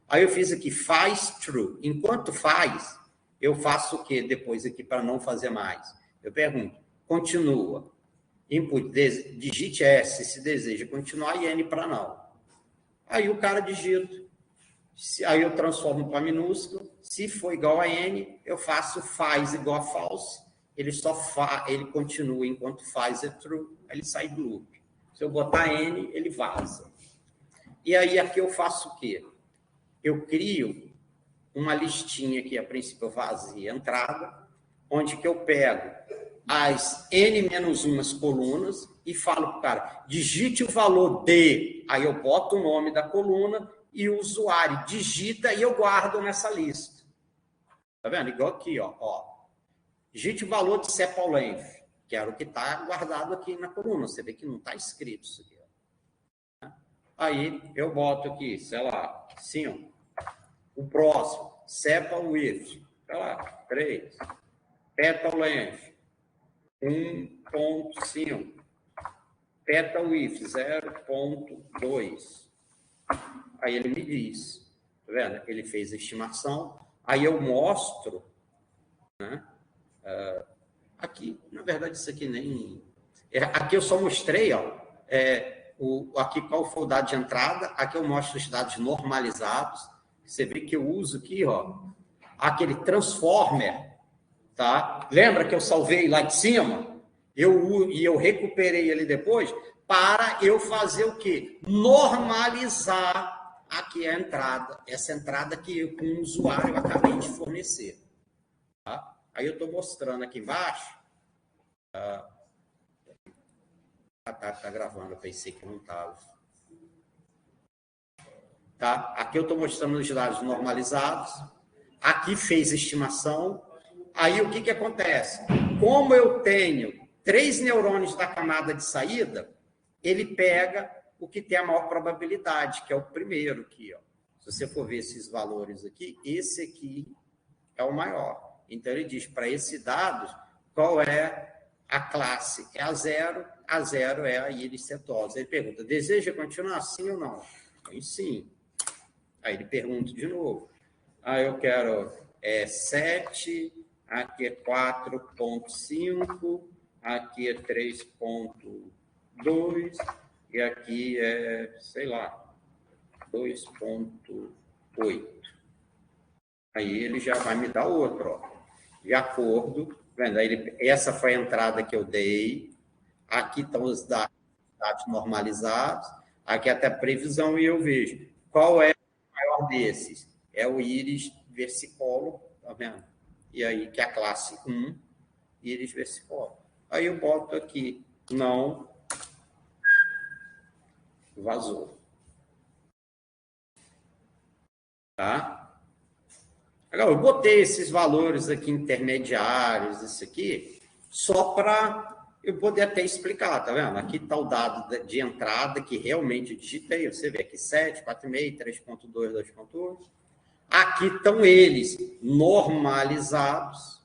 Aí eu fiz aqui, faz true. Enquanto faz, eu faço o quê depois aqui para não fazer mais? Eu pergunto, continua. Input, digite S se deseja continuar e N para não. Aí o cara digita. Aí eu transformo para minúsculo. Se for igual a N, eu faço faz igual a false. Ele continua enquanto faz é true. Aí ele sai do loop. Se eu botar N, ele vaza. E aí aqui eu faço o quê? Eu crio uma listinha aqui, a princípio vazia, entrada, onde que eu pego as N-1 colunas e falo para o cara, digite o valor de, aí eu boto o nome da coluna e o usuário digita e eu guardo nessa lista. Tá vendo? Igual aqui, ó. digite o valor de sample length, que era o que está guardado aqui na coluna. Você vê que não está escrito isso aqui. Aí eu boto aqui, sei lá, 5. O próximo, sample width, sei lá, 3. Petal length, 1.5. Petal width, 0.2. Aí ele me diz, tá vendo? Ele fez a estimação. Aí eu mostro, né? Aqui, na verdade, isso aqui nem... Aqui eu só mostrei, ó, aqui qual foi o dado de entrada. Aqui eu mostro os dados normalizados. Você vê que eu uso aqui, ó, aquele transformer, tá? Lembra que eu salvei lá de cima? Eu recuperei ele depois para eu fazer o quê? Normalizar aqui a entrada. Essa entrada que com o usuário eu acabei de fornecer. Tá? Aí eu estou mostrando aqui embaixo. Tá gravando, eu pensei que não estava. Tá? Aqui eu estou mostrando os dados normalizados. Aqui fez a estimação. Aí o que acontece? Como eu tenho 3 neurônios da camada de saída, ele pega o que tem a maior probabilidade, que é o primeiro aqui. Ó. Se você for ver esses valores aqui, esse aqui é o maior. Então, ele diz para esse dado qual é a classe. É a 0 é a íris setosa. Ele pergunta, deseja continuar sim ou não? Sim. Aí ele pergunta de novo. Eu quero 7, aqui é 4.5, aqui é 3.2 e aqui é, sei lá, 2.8. Aí ele já vai me dar outro, ó. De acordo, vendo? Aí essa foi a entrada que eu dei. Aqui estão os dados normalizados. Aqui até a previsão e eu vejo qual é o maior desses. É o íris versicolor, tá vendo? E aí, que é a classe 1, íris versicolor. Aí eu boto aqui, não vazou. Tá? Agora, eu botei esses valores aqui intermediários, isso aqui, só para eu poder até explicar, tá vendo? Aqui está o dado de entrada que realmente eu digitei, você vê aqui 7, 4,5, 3,2, 2,1. Aqui estão eles normalizados,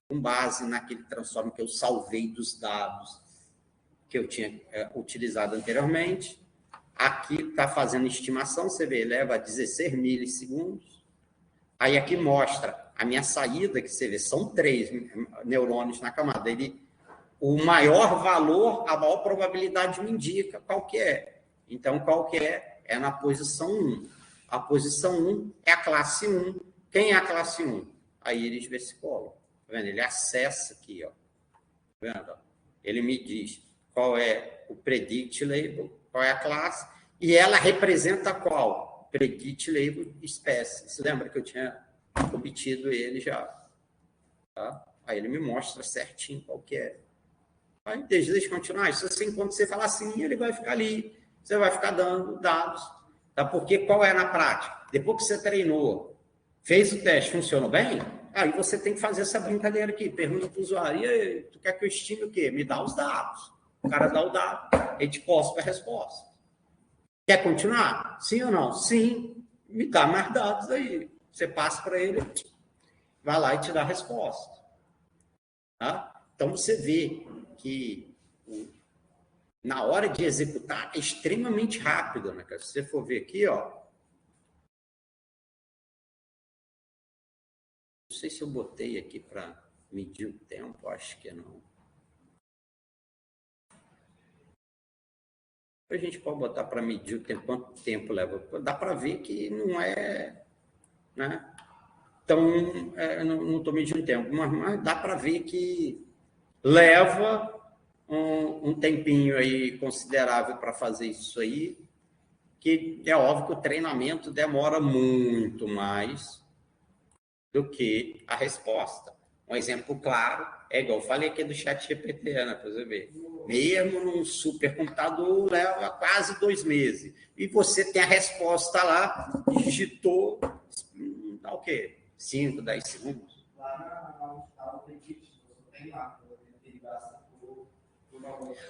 com base naquele transform que eu salvei dos dados que eu tinha utilizado anteriormente. Aqui está fazendo estimação, você vê, leva a 16 milissegundos. Aí aqui mostra a minha saída, que você vê, são 3 neurônios na camada. O maior valor, a maior probabilidade me indica qual que é. Então, qual que é? É na posição 1. A posição 1 é a classe 1. Quem é a classe 1? A íris versicolor. Tá vendo? Ele acessa aqui, ó. Tá vendo? Ele me diz qual é o predict label, qual é a classe, e ela representa qual? Predict label espécie. Você lembra que eu tinha obtido ele já? Tá? Aí ele me mostra certinho qual que é. Aí deixa continuar. Se você, enquanto você falar assim, ele vai ficar ali. Você vai ficar dando dados. Tá? Porque qual é na prática? Depois que você treinou, fez o teste, funcionou bem, aí você tem que fazer essa brincadeira aqui. Pergunta para o usuário, e aí, tu quer que eu estime o quê? Me dá os dados. O cara dá o dado, ele te posta a resposta. Quer continuar? Sim ou não? Sim. Me dá mais dados aí. Você passa para ele, vai lá e te dá a resposta. Tá? Então, você vê que na hora de executar é extremamente rápido, né? Se você for ver aqui, ó. Não sei se eu botei aqui para medir o tempo, acho que não. A gente pode botar para medir o tempo, quanto tempo leva. Dá para ver que não é, né? Então, não estou medindo tempo, mas dá para ver que leva um tempinho aí considerável para fazer isso aí, que é óbvio que o treinamento demora muito mais do que a resposta. Um exemplo claro é igual eu falei aqui do chat GPT, né? Para você ver. Mesmo num supercomputador, leva quase 2 meses. E você tem a resposta lá, digitou, dá o quê? 5, 10 segundos. Lá no predict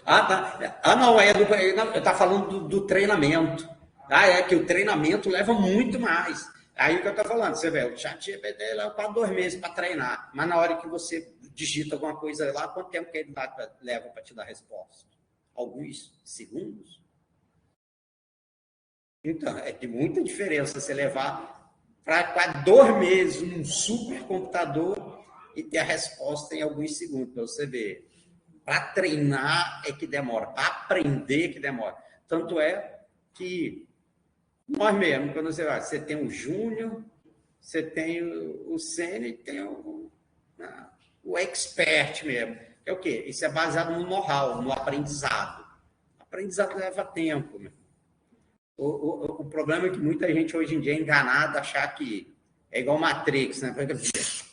Ah, tá. Ah, não, eu tá falando do treinamento. Ah, é que o treinamento leva muito mais. Aí o que eu tô falando, você vê, o chat GPT leva para 2 meses para treinar, mas na hora que você digita alguma coisa lá, quanto tempo que ele leva para te dar a resposta? Alguns segundos? Então, é de muita diferença você levar para 2 meses num supercomputador e ter a resposta em alguns segundos, para você ver. Para treinar é que demora, para aprender que demora. Tanto é que nós mesmos, quando você tem o júnior, você tem o sênior e tem o expert mesmo. É o quê? Isso é baseado no know-how, no aprendizado. O aprendizado leva tempo. Meu. O problema é que muita gente hoje em dia é enganada, achar que é igual Matrix, né?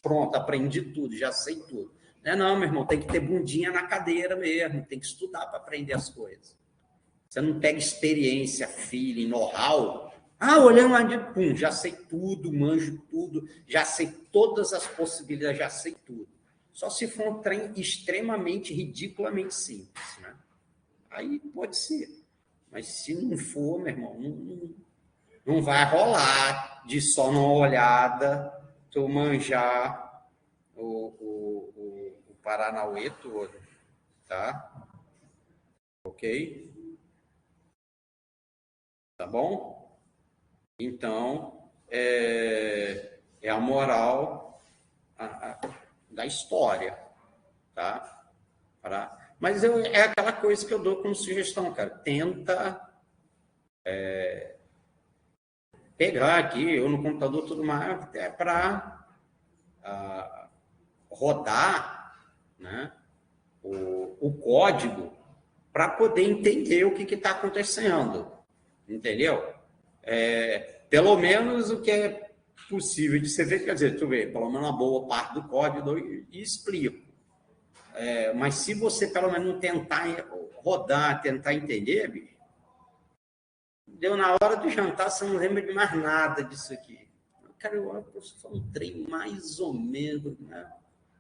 Pronto, aprendi tudo, já sei tudo. Não, meu irmão, tem que ter bundinha na cadeira mesmo, tem que estudar para aprender as coisas. Você não pega experiência, feeling, know-how. Ah, olhando lá de pum, já sei tudo, manjo tudo, já sei todas as possibilidades, já sei tudo. Só se for um trem extremamente, ridiculamente simples, né? Aí pode ser. Mas se não for, meu irmão, não vai rolar de só numa olhada tu manjar o Paranauê todo, tá? Ok? Tá bom? Então, é a moral da história, tá? Mas é aquela coisa que eu dou como sugestão, cara. Tenta pegar aqui, ou no computador, tudo mais, para rodar, né, o código para poder entender o que está acontecendo, entendeu? Pelo menos o que é possível de você ver, quer dizer, tu vê, pelo menos uma boa parte do código e explico. Mas se você pelo menos não tentar rodar, tentar entender, bicho, deu na hora do jantar, você não lembra de mais nada disso aqui. Cara, eu olho, foi um trem mais ou menos, né?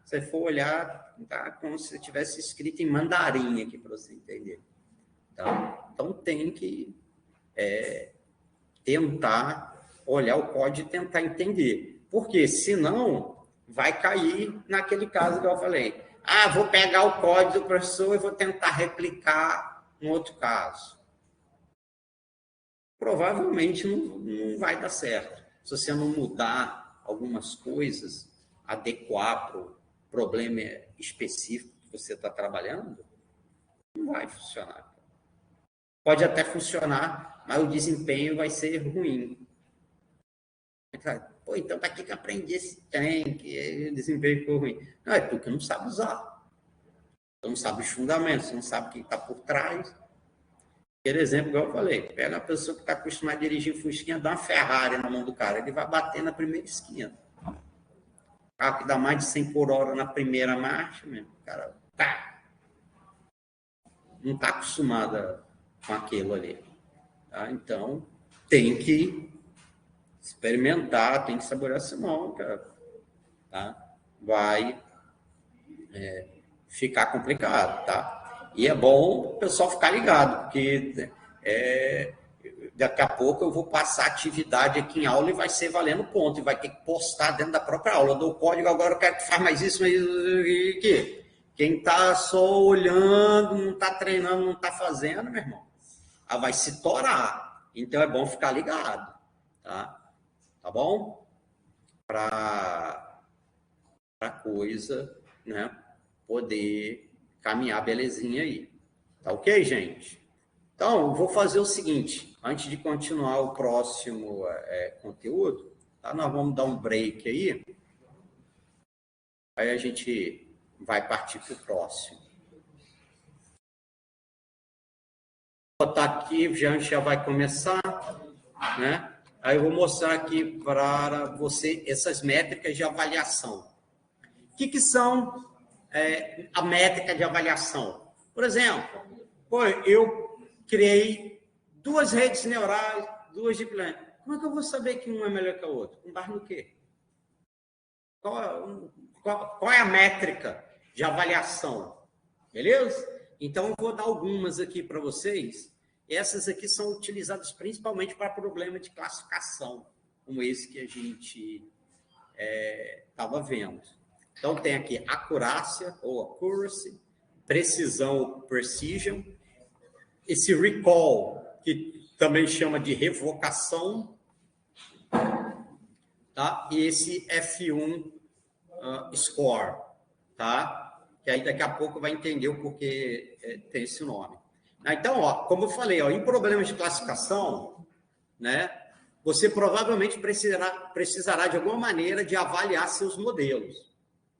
Se você for olhar, tá como se tivesse escrito em mandarim aqui para você entender. Tá? Então tem que tentar olhar o código e tentar entender. Porque senão vai cair naquele caso que eu falei. Ah, vou pegar o código do professor e vou tentar replicar um outro caso. Provavelmente não vai dar certo. Se você não mudar algumas coisas, adequar para o problema específico que você está trabalhando, não vai funcionar. Pode até funcionar, mas o desempenho vai ser ruim. Pô, então para que aprendi esse trem, que o desempenho ficou ruim? Não, é tu que não sabe usar. Você não sabe os fundamentos, você não sabe o que está por trás. Aquele exemplo que eu falei, pega a pessoa que está acostumada a dirigir Fusquinha, dá uma Ferrari na mão do cara, ele vai bater na primeira esquina. Carro que dá mais de 100 por hora na primeira marcha, mesmo, o cara não está acostumado com aquilo ali. Tá? Então, tem que experimentar, tem que saborear, senão, cara, tá? Vai ficar complicado, tá? E é bom o pessoal ficar ligado, porque daqui a pouco eu vou passar atividade aqui em aula e vai ser valendo ponto, e vai ter que postar dentro da própria aula. Eu dou o código, agora eu quero que faça mais isso, mais isso. Quem está só olhando, não está treinando, não está fazendo, meu irmão, vai se torar. Então é bom ficar ligado, tá? Tá bom? Para coisa, né, poder caminhar belezinha aí. Tá ok, gente? Então, vou fazer o seguinte, antes de continuar o próximo conteúdo, tá? Nós vamos dar um break aí a gente vai partir para o próximo. Vou botar aqui, a gente já vai começar, né? Aí eu vou mostrar aqui para você essas métricas de avaliação. O que são a métrica de avaliação? Por exemplo, eu criei 2 redes neurais, 2 deep learning. Como é que eu vou saber que um é melhor que o outro? Com base no quê? Qual é a métrica de avaliação. Beleza? Então, eu vou dar algumas aqui para vocês. Essas aqui são utilizadas principalmente para problema de classificação, como esse que a gente estava vendo. Então, tem aqui acurácia, ou accuracy, precisão, ou precision, esse recall, que também chama de revocação, tá? E esse F1 score, tá? Que aí daqui a pouco vai entender o porquê tem esse nome. Então, ó, como eu falei, ó, em problemas de classificação, né, você provavelmente precisará de alguma maneira de avaliar seus modelos.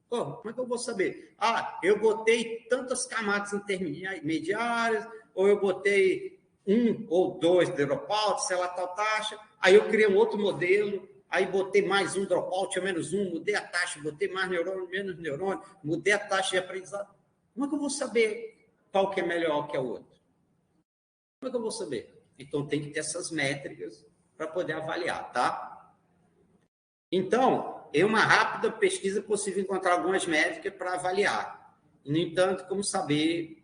Pô, como é que eu vou saber? Ah, eu botei tantas camadas intermediárias, ou eu botei 1 ou 2 dropouts, sei lá, tal taxa, aí eu criei um outro modelo, aí botei mais um dropout, ou menos um, mudei a taxa, botei mais neurônio, menos neurônio, mudei a taxa de aprendizado. Como é que eu vou saber qual que é melhor que a outra? Como é que eu vou saber? Então, tem que ter essas métricas para poder avaliar, tá? Então, em uma rápida pesquisa é possível encontrar algumas métricas para avaliar. No entanto, como saber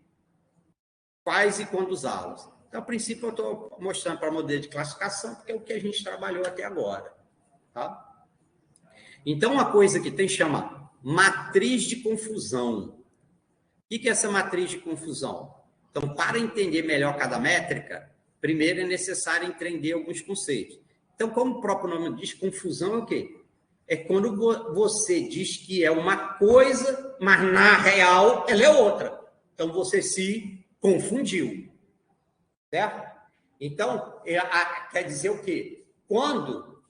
quais e quando usá-las? Então, a princípio, eu estou mostrando para modelo de classificação, porque é o que a gente trabalhou até agora, tá? Então, uma coisa que tem chama matriz de confusão. O que é essa matriz de confusão? Então, para entender melhor cada métrica, primeiro é necessário entender alguns conceitos. Então, como o próprio nome diz, confusão é o quê? É quando você diz que é uma coisa, mas na real ela é outra. Então, você se confundiu. Certo? Então, quer dizer o quê? Quando,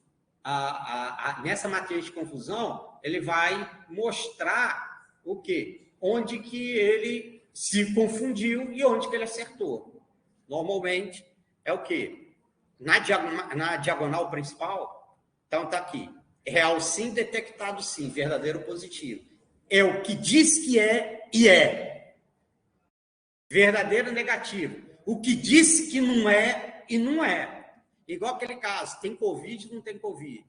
nessa matriz de confusão, ele vai mostrar o quê? Onde que ele se confundiu e onde que ele acertou. Normalmente, é o quê? Na diagonal principal, então está aqui. Real sim, detectado sim, verdadeiro positivo. É o que diz que é e é. Verdadeiro negativo. O que disse que não é e não é. Igual aquele caso, tem Covid e não tem Covid.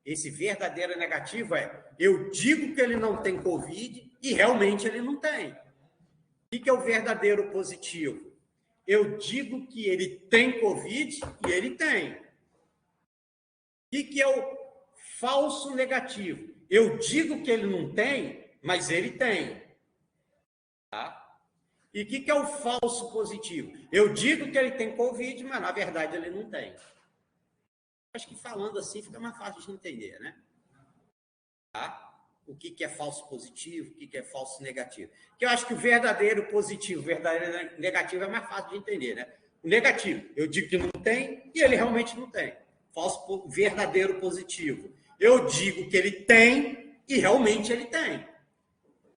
Esse verdadeiro negativo eu digo que ele não tem Covid e realmente ele não tem. O que é o verdadeiro positivo? Eu digo que ele tem Covid e ele tem. O que é o falso negativo? Eu digo que ele não tem, mas ele tem. Tá? E o que é o falso positivo? Eu digo que ele tem Covid, mas na verdade ele não tem. Acho que falando assim fica mais fácil de entender, né? Tá? O que é falso positivo, o que é falso negativo. Que eu acho que o verdadeiro positivo, o verdadeiro negativo é mais fácil de entender, né? O negativo, eu digo que não tem e ele realmente não tem. Falso verdadeiro positivo. Eu digo que ele tem e realmente ele tem.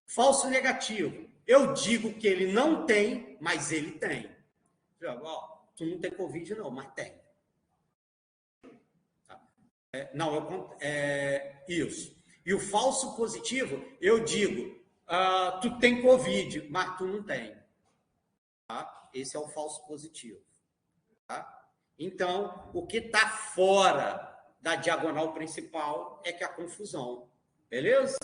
Falso negativo. Eu digo que ele não tem, mas ele tem. Tu não tem Covid, não, mas tem. Isso. E o falso positivo, eu digo, tu tem Covid, mas tu não tem. Tá? Esse é o falso positivo. Tá? Então, o que está fora da diagonal principal é que a confusão. Beleza?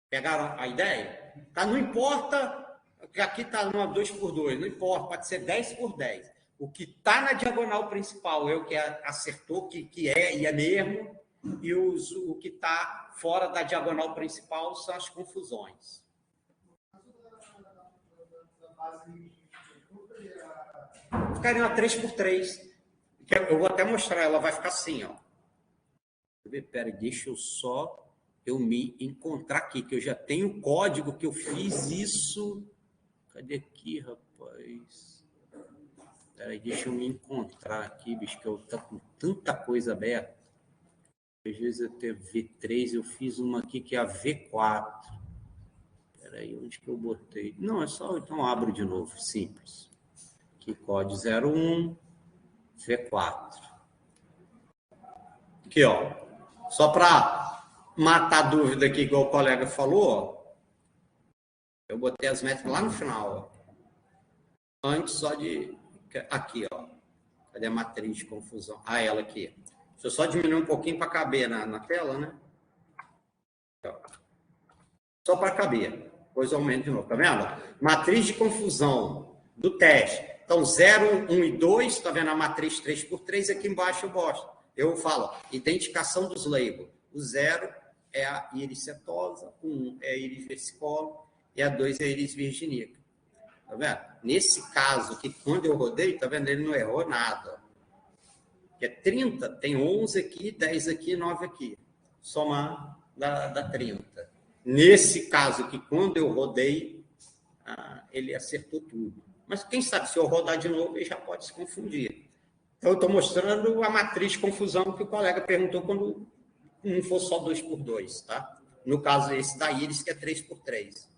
Pegaram a ideia? Tá? Não importa, aqui está uma 2x2, não importa, pode ser 10x10. O que está na diagonal principal é o que acertou, que é e é mesmo, e o que está fora da diagonal principal são as confusões. Ficaria uma 3x3. Eu vou até mostrar, ela vai ficar assim, ó. Peraí, deixa eu só me encontrar aqui, que eu já tenho o código que eu fiz isso. Cadê aqui, rapaz? Peraí, deixa eu me encontrar aqui, bicho, que eu tô com tanta coisa aberta. Às vezes até V3, eu fiz uma aqui que é a V4. Peraí, onde que eu botei? Não, é só, então abro de novo, simples. Aqui, código 01, V4. Aqui, ó. Só para matar a dúvida aqui, igual o colega falou, ó, eu botei as métricas lá no final, ó. Antes só de... Aqui, ó. Cadê a matriz de confusão? Ela aqui. Deixa eu só diminuir um pouquinho para caber na tela, né? Só para caber. depois eu aumento de novo, tá vendo? Matriz de confusão do teste. Então, 0, 1 e 2, tá vendo a matriz 3x3, aqui embaixo eu falo, identificação dos labels. O 0 é a íris setosa, o 1 é a íris versicolor e a 2 é a íris virginica. Tá vendo? Nesse caso, que quando eu rodei, tá vendo? Ele não errou nada. Que é 30, tem 11 aqui, 10 aqui, 9 aqui. Somar dá 30. Nesse caso aqui, quando eu rodei, ele acertou tudo. Mas quem sabe, se eu rodar de novo, ele já pode se confundir. Então, eu estou mostrando a matriz de confusão que o colega perguntou quando não for só 2x2, tá? No caso, esse da íris, que é 3x3.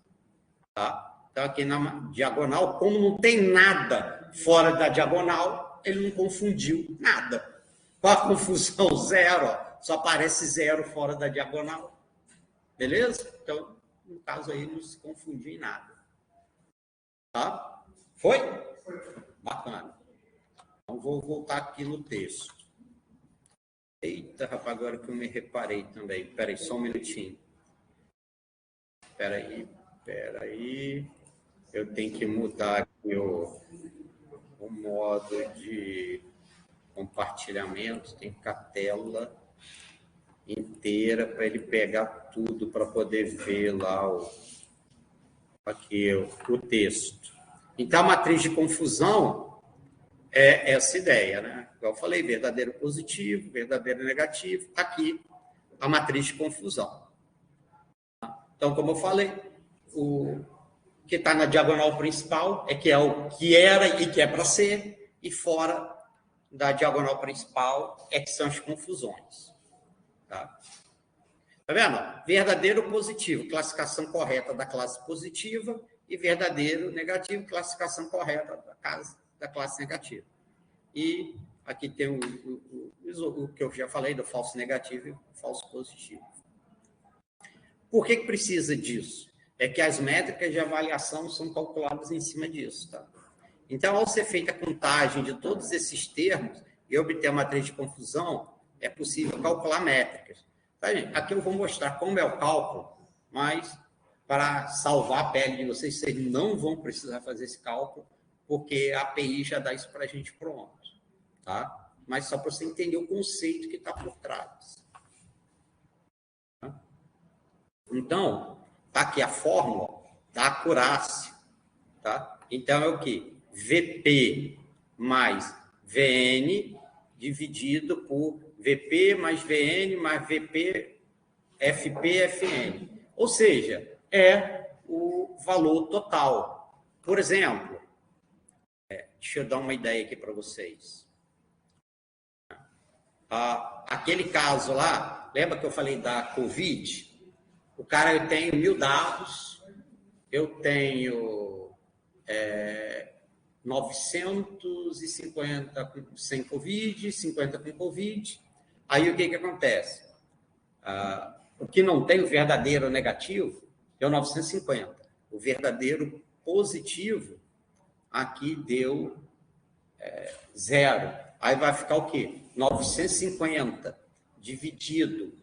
Tá? Então, aqui na diagonal, como não tem nada fora da diagonal, ele não confundiu nada. Qual a confusão? 0. Só aparece 0 fora da diagonal. Beleza? Então, no caso aí, não se confundiu em nada. Tá? Foi? Bacana. Então, vou voltar aqui no texto. Eita, rapaz, agora que eu me reparei também. Espera aí, só um minutinho. Espera aí. Eu tenho que mudar aqui o modo de compartilhamento. Tem que ficar a tela inteira para ele pegar tudo, para poder ver lá aqui o texto. Então, a matriz de confusão é essa ideia, né? Igual eu falei, verdadeiro positivo, verdadeiro negativo. Aqui, a matriz de confusão. Então, como eu falei, o que está na diagonal principal é o que era e que é para ser, e fora da diagonal principal que são as confusões. Tá vendo? Verdadeiro positivo, classificação correta da classe positiva, e verdadeiro negativo, classificação correta da classe negativa. E aqui tem o que eu já falei do falso negativo e o falso positivo. Por que precisa disso? É que as métricas de avaliação são calculadas em cima disso. Tá? Então, ao ser feita a contagem de todos esses termos e obter a matriz de confusão, é possível calcular métricas. Tá, gente? Aqui eu vou mostrar como é o cálculo, mas para salvar a pele de vocês, vocês não vão precisar fazer esse cálculo, porque a API já dá isso para a gente pronto. Tá? Mas só para você entender o conceito que está por trás. Tá? Então, está aqui a fórmula da acurácia. Tá? Então, é o quê? VP mais VN dividido por VP mais VN mais VP, FP, FN. Ou seja, é o valor total. Por exemplo, deixa eu dar uma ideia aqui para vocês. Aquele caso lá, lembra que eu falei da Covid? O cara, eu tenho 1.000 dados, eu tenho 950 sem Covid, 50 com Covid. Aí o que acontece? O que não tem o verdadeiro negativo deu 950. O verdadeiro positivo aqui deu 0. Aí vai ficar o quê? 950 dividido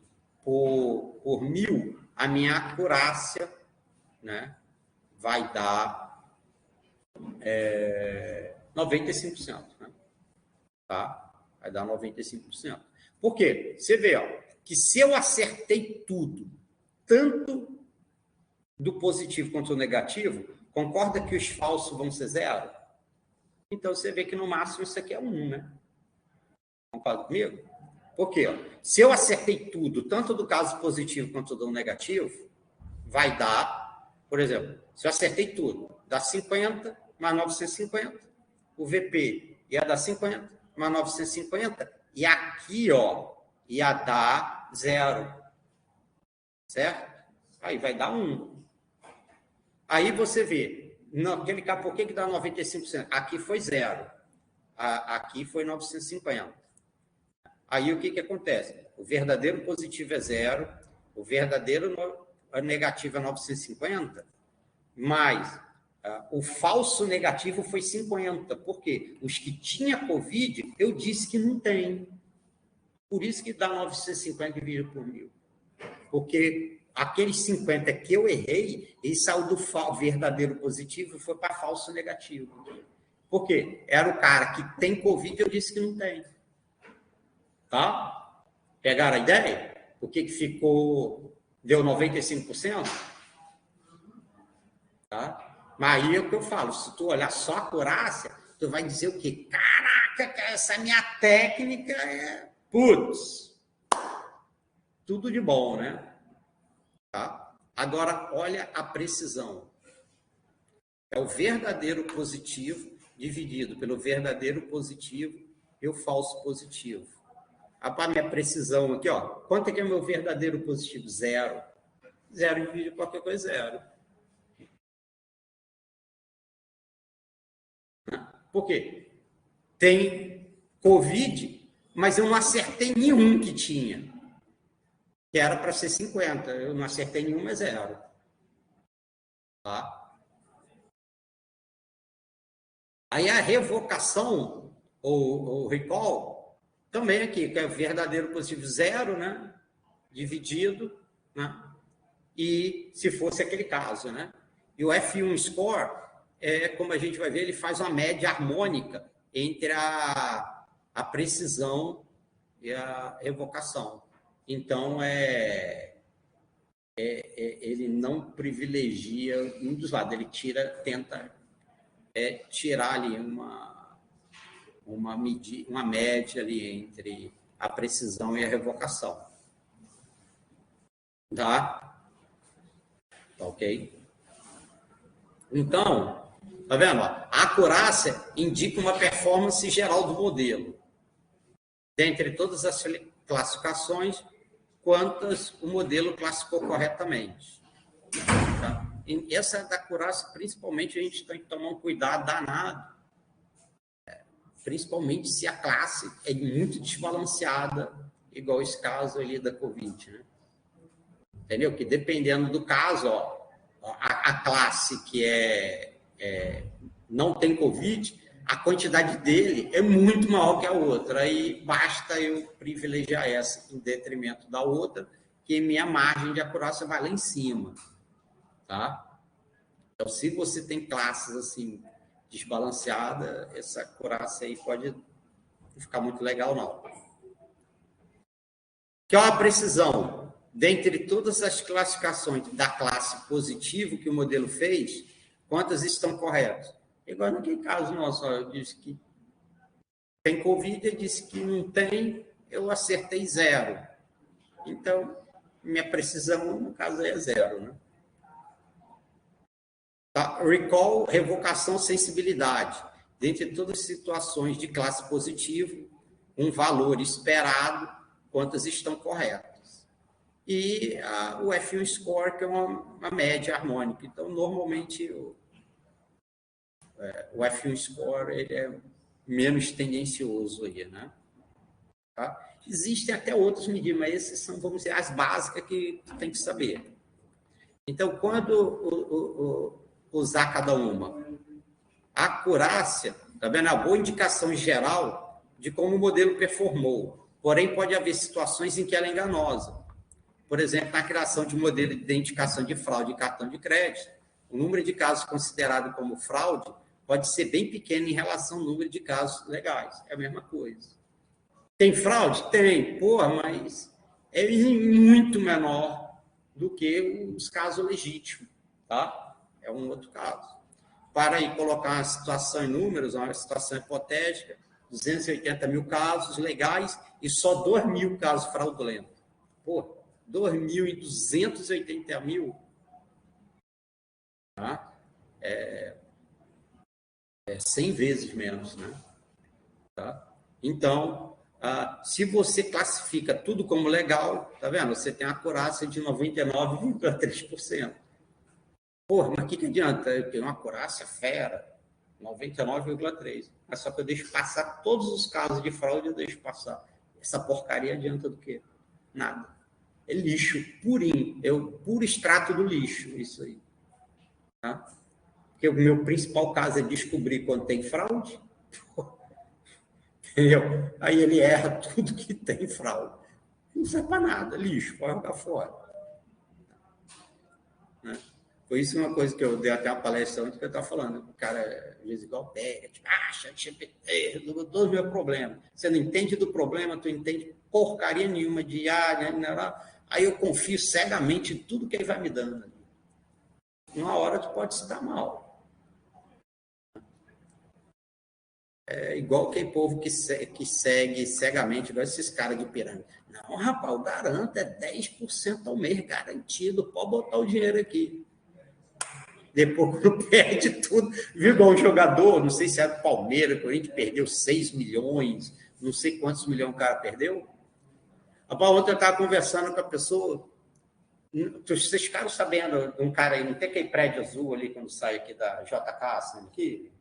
por 1.000, a minha acurácia, né, vai dar 95%. Né? Tá? Vai dar 95%. Por quê? Você vê, que se eu acertei tudo, tanto do positivo quanto do negativo, concorda que os falsos vão ser 0? Então, você vê que no máximo isso aqui é 1, né? Concorda comigo? Por quê? Se eu acertei tudo, tanto do caso positivo quanto do negativo, vai dar, por exemplo, se eu acertei tudo, dá 50 mais 950, o VP ia dar 50 mais 950, e aqui, ia dar 0. Certo? Aí vai dar 1. Aí você vê, naquele caso, por que dá 95%? Aqui foi 0. Aqui foi 950. Aí o que acontece? O verdadeiro positivo é 0, o verdadeiro negativo é 950, mas o falso negativo foi 50. Por quê? Os que tinham Covid, eu disse que não tem. Por isso que dá 950 dividido por 1.000. Porque aqueles 50 que eu errei, ele saiu do verdadeiro positivo e foi para falso negativo. Por quê? Era o cara que tem Covid e eu disse que não tem. Tá? Pegaram a ideia? O que ficou? Deu 95%? Tá? Mas aí é o que eu falo, se tu olhar só a acurácia, tu vai dizer o quê? Caraca, essa minha técnica é... Putz! Tudo de bom, né? Tá? Agora, olha a precisão. É o verdadeiro positivo dividido pelo verdadeiro positivo e o falso positivo. A minha precisão aqui, ó. Quanto é que é o meu verdadeiro positivo? 0. 0 divide qualquer coisa, 0. Por quê? Tem Covid, mas eu não acertei nenhum que tinha. Que era para ser 50. Eu não acertei nenhum, mas 0. Tá? Aí a revocação, ou recall, também aqui, que é verdadeiro positivo 0, né? Dividido, né? E se fosse aquele caso, né? E o F1 score, como a gente vai ver, ele faz uma média harmônica entre a precisão e a revocação. Então, ele não privilegia um dos lados, ele tenta tirar ali uma média ali entre a precisão e a revocação. Tá? Ok? Então, tá vendo? A acurácia indica uma performance geral do modelo. Dentre todas as classificações, quantas o modelo classificou corretamente. Tá? E essa da acurácia, principalmente, a gente tem que tomar um cuidado danado. Principalmente se a classe é muito desbalanceada, igual esse caso ali da Covid, né? Entendeu? Que dependendo do caso, ó, a classe que não tem Covid, a quantidade dele é muito maior que a outra. Aí basta eu privilegiar essa em detrimento da outra, que minha margem de acurácia vai lá em cima. Tá? Então, se você tem classes assim desbalanceadas, essa acurácia aí pode não ficar muito legal, não. Que é uma precisão. Dentre todas as classificações da classe positivo que o modelo fez, quantas estão corretas? Igual naquele caso nosso, eu disse que tem Covid, eu disse que não tem, eu acertei 0. Então, minha precisão, no caso, é 0, né? Tá? Recall, revocação, sensibilidade. Dentre todas as situações de classe positivo, um valor esperado, quantas estão corretas. E o F1 score, que é uma média harmônica. Então, normalmente, o F1 score ele é menos tendencioso aí, né? Tá? Existem até outras medidas, mas essas são, vamos dizer, as básicas que tu tem que saber. Então, quando usar cada uma? A acurácia, tá vendo? É uma boa indicação geral de como o modelo performou. Porém, pode haver situações em que ela é enganosa. Por exemplo, na criação de modelo de identificação de fraude em cartão de crédito, o número de casos considerado como fraude pode ser bem pequeno em relação ao número de casos legais. É a mesma coisa. Tem fraude? Tem. Porra, mas é muito menor do que os casos legítimos. Tá? É um outro caso. Para aí colocar uma situação em números, uma situação hipotética, 280 mil casos legais e só 2 mil casos fraudulentos. Pô, 2.280 mil, tá? É 100 vezes menos, né? Tá? Então, se você classifica tudo como legal, tá vendo? Você tem a acurácia de 99,3%. Porra, mas o que adianta? Eu tenho uma acurácia fera, 99,3%. Mas só que eu deixo passar todos os casos de fraude, eu deixo passar. Essa porcaria adianta do quê? Nada. É lixo purinho, é o puro extrato do lixo, isso aí. Tá? Porque o meu principal caso é descobrir quando tem fraude. Entendeu? Aí ele erra tudo que tem fraude. Não serve para nada, lixo, pode jogar fora. Foi isso uma coisa que eu dei até uma palestra antes que eu estava falando. O cara, às vezes, igual pega, tipo, ChatGPT, resolveu todos os meus problemas. Você não entende do problema, tu entende porcaria nenhuma de aí eu confio cegamente em tudo que ele vai me dando. Uma hora tu pode se dar mal. É igual aquele povo que segue cegamente, igual esses caras de pirâmide. Não, rapaz, eu garanto, é 10% ao mês garantido, pode botar o dinheiro aqui. Depois, quando perde tudo, viu igual um jogador, não sei se era do Palmeiras, que a gente perdeu 6 milhões, não sei quantos milhões o cara perdeu. Rapaz, ontem eu estava conversando com a pessoa, vocês ficaram sabendo de um cara aí, não tem aquele prédio azul ali, quando sai aqui da JK, assim, aqui?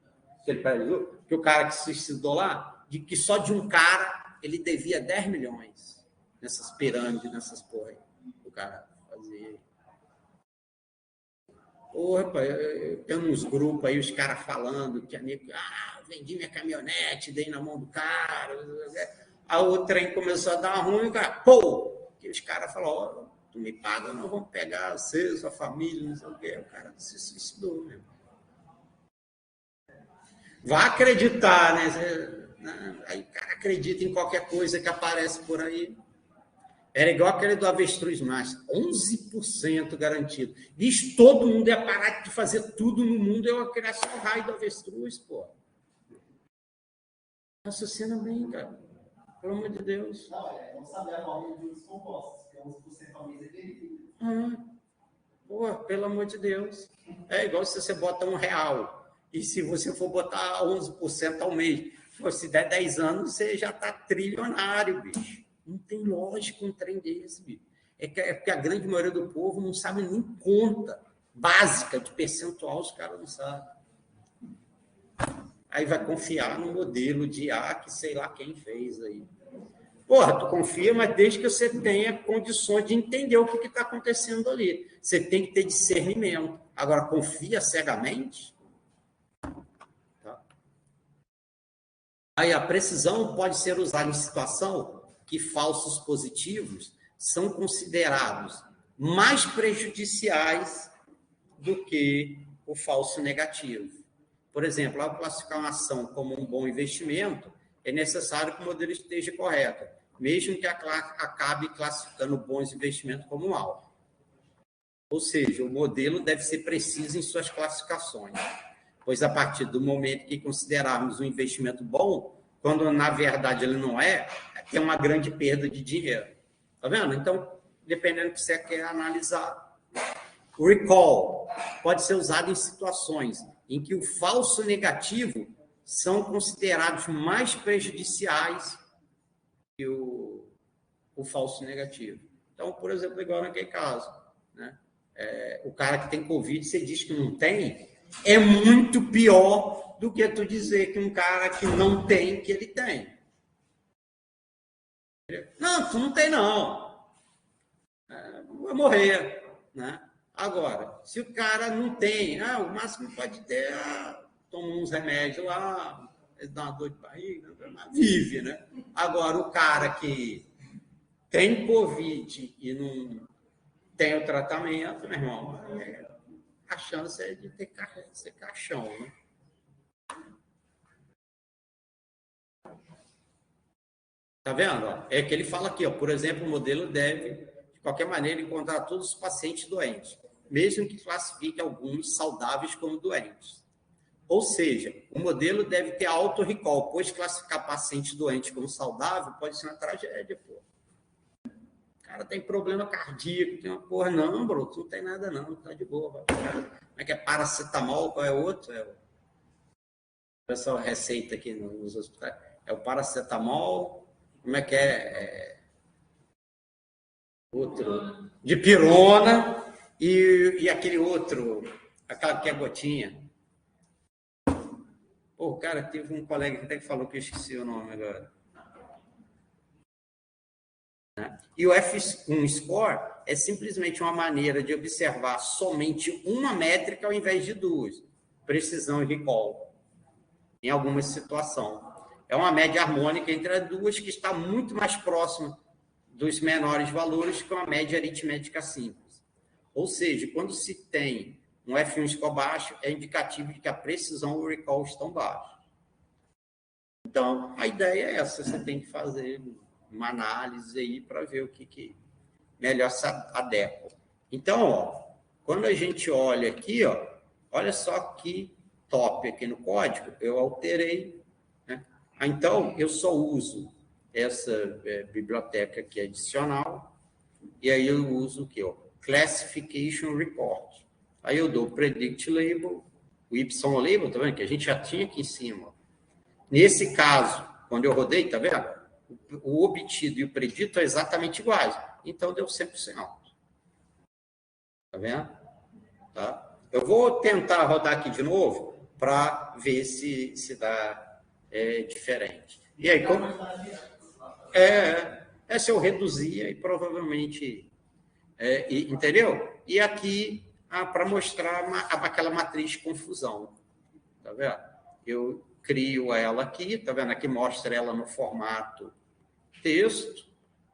Aquele prédio azul, que o cara que se suicidou lá, de que só de um cara ele devia 10 milhões nessas pirâmides, nessas porra aí. O cara fazia. Rapaz, tem uns grupos aí, os caras falando que amigo, vendi minha caminhonete, dei na mão do cara. A outra aí começou a dar ruim, o cara, que os caras falaram, tu me paga, nós vamos pegar você, sua família, não sei o quê. O cara se suicidou mesmo. Vai acreditar, né? Aí o cara acredita em qualquer coisa que aparece por aí. Era igual aquele do avestruz macho, 11% garantido. Bicho, todo mundo ia parar de fazer tudo no mundo, eu ia criar só o raio do avestruz, pô. Raciocina bem, cara. Pelo amor de Deus. Não saber a norma de juros compostos, que é 11% ao mês é terrível. Pelo amor de Deus. É igual se você bota R$1. E se você for botar 11% ao mês, se der 10 anos, você já está trilionário, bicho. Não tem lógica um trem desse, bicho. É porque a grande maioria do povo não sabe nem conta básica de percentual, os caras não sabem. Aí vai confiar no modelo de IA que sei lá quem fez aí. Tu confia, mas desde que você tenha condições de entender o que está acontecendo ali. Você tem que ter discernimento. Agora, confia cegamente? Tá? Aí a precisão pode ser usada em situação que falsos positivos são considerados mais prejudiciais do que o falso negativo. Por exemplo, ao classificar uma ação como um bom investimento, é necessário que o modelo esteja correto, mesmo que acabe classificando bons investimentos como mal. Ou seja, o modelo deve ser preciso em suas classificações, pois a partir do momento que considerarmos um investimento bom, quando na verdade ele não é, tem uma grande perda de dinheiro. Tá vendo? Então, dependendo do que você quer analisar. O recall pode ser usado em situações em que o falso negativo são considerados mais prejudiciais que o falso negativo. Então, por exemplo, igual naquele caso, né? O cara que tem Covid, você diz que não tem, é muito pior do que tu dizer que um cara que não tem, que ele tem. Não, tu não tem, não. Vai morrer, né? Agora, se o cara não tem, o máximo pode ter, toma uns remédios lá, dá uma dor de barriga, vive, né? Agora, o cara que tem Covid e não tem o tratamento, meu irmão, a chance é de ser caixão, né? Tá vendo? É que ele fala aqui, por exemplo, o modelo deve, de qualquer maneira, encontrar todos os pacientes doentes, mesmo que classifique alguns saudáveis como doentes. Ou seja, o modelo deve ter auto-recall, pois classificar paciente doente como saudável pode ser uma tragédia, pô. O cara tem problema cardíaco, tem uma porra, não, bro, tu não tem nada não, tá de boa. Como é que é paracetamol, qual é o outro? O pessoal receita aqui nos hospitais. É o paracetamol, como é que é? Outro, de pirona e aquele outro, aquela que é gotinha. Pô, cara, teve um colega que até falou que eu esqueci o nome agora. E o F1 Score é simplesmente uma maneira de observar somente uma métrica ao invés de duas. Precisão e recall. Em alguma situação. É uma média harmônica entre as duas que está muito mais próxima dos menores valores que uma média aritmética simples. Ou seja, quando se tem um F1 score baixo é indicativo de que a precisão ou o recall estão baixos. Então, a ideia é essa, você tem que fazer uma análise aí para ver o que melhor se adequa. Então, ó, quando a gente olha aqui, ó, olha só que top aqui no código, eu alterei, né? Então, eu só uso essa biblioteca aqui adicional, e aí eu uso o quê? Ó? Classification Report. Aí eu dou Predict Label, o Y Label, tá vendo? Que a gente já tinha aqui em cima. Nesse caso, quando eu rodei, tá vendo? O obtido e o predito são exatamente iguais. Então, deu 100%. Tá vendo? Tá? Eu vou tentar rodar aqui de novo para ver se dá diferente. E aí, como... se eu reduzir, aí provavelmente... entendeu? E aqui, para mostrar aquela matriz de confusão. Tá vendo? Eu crio ela aqui, tá vendo? Aqui mostra ela no formato texto,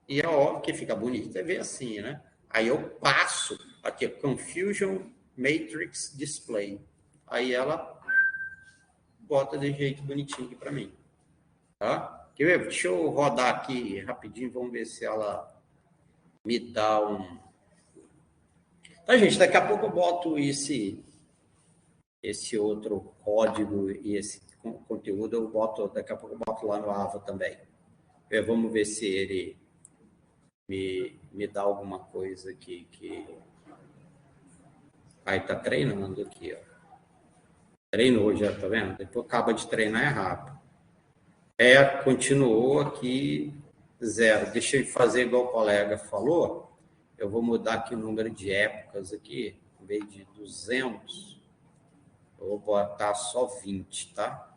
e é óbvio que fica bonito, é ver assim, né? Aí eu passo aqui, Confusion Matrix Display. Aí ela bota de jeito bonitinho aqui para mim. Tá? Quer ver? Deixa eu rodar aqui rapidinho, vamos ver se ela me dá um... Tá, gente? Daqui a pouco eu boto esse outro código e esse conteúdo, daqui a pouco eu boto lá no Ava também. Vamos ver se ele me dá alguma coisa aqui que... Aí tá treinando aqui, ó. Treinou já, tá vendo? Depois acaba de treinar, é rápido. Continuou aqui 0. Deixa eu fazer igual o colega falou. Eu vou mudar aqui o número de épocas aqui. Em vez de 200, eu vou botar só 20, tá?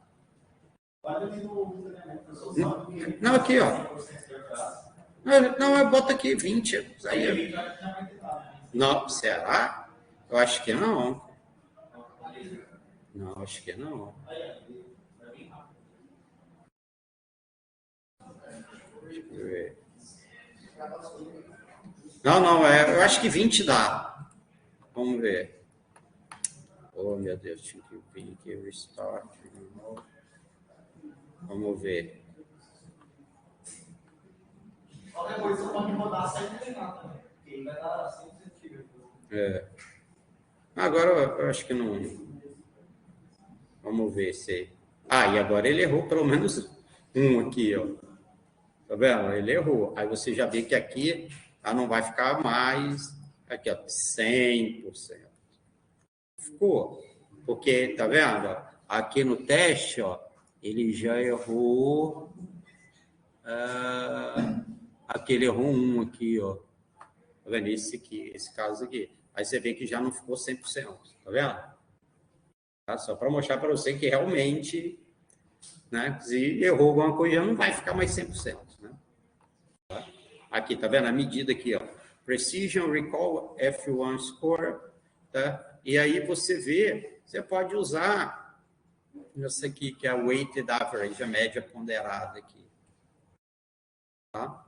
Não, aqui, ó. Não, eu boto aqui 20. Aí, não, será? Eu acho que não. Não, acho que não. Deixa eu ver. Não, eu acho que 20 dá. Vamos ver. Oh, meu Deus, tinha que vir aqui, restart. Vamos ver. Qualquer coisa você pode rodar sem treinar também, porque aí vai dar 100%. Agora eu acho que não. Vamos ver se... e agora ele errou pelo menos um aqui, ó. Tá vendo? Ele errou. Aí você já vê que aqui não vai ficar mais... Aqui, ó, 100%. Ficou. Porque, tá vendo? Aqui no teste, ó, ele já errou... aqui ele errou um aqui, ó. Tá vendo? Esse caso aqui. Aí você vê que já não ficou 100%. Tá vendo? Tá? Só para mostrar para você que realmente, né, se errou alguma coisa, não vai ficar mais 100%. Né? Tá? Aqui, tá vendo? A medida aqui, ó. Precision Recall F1 Score. Tá? E aí você vê, você pode usar essa aqui, que é a Weighted Average, a média ponderada aqui. Tá?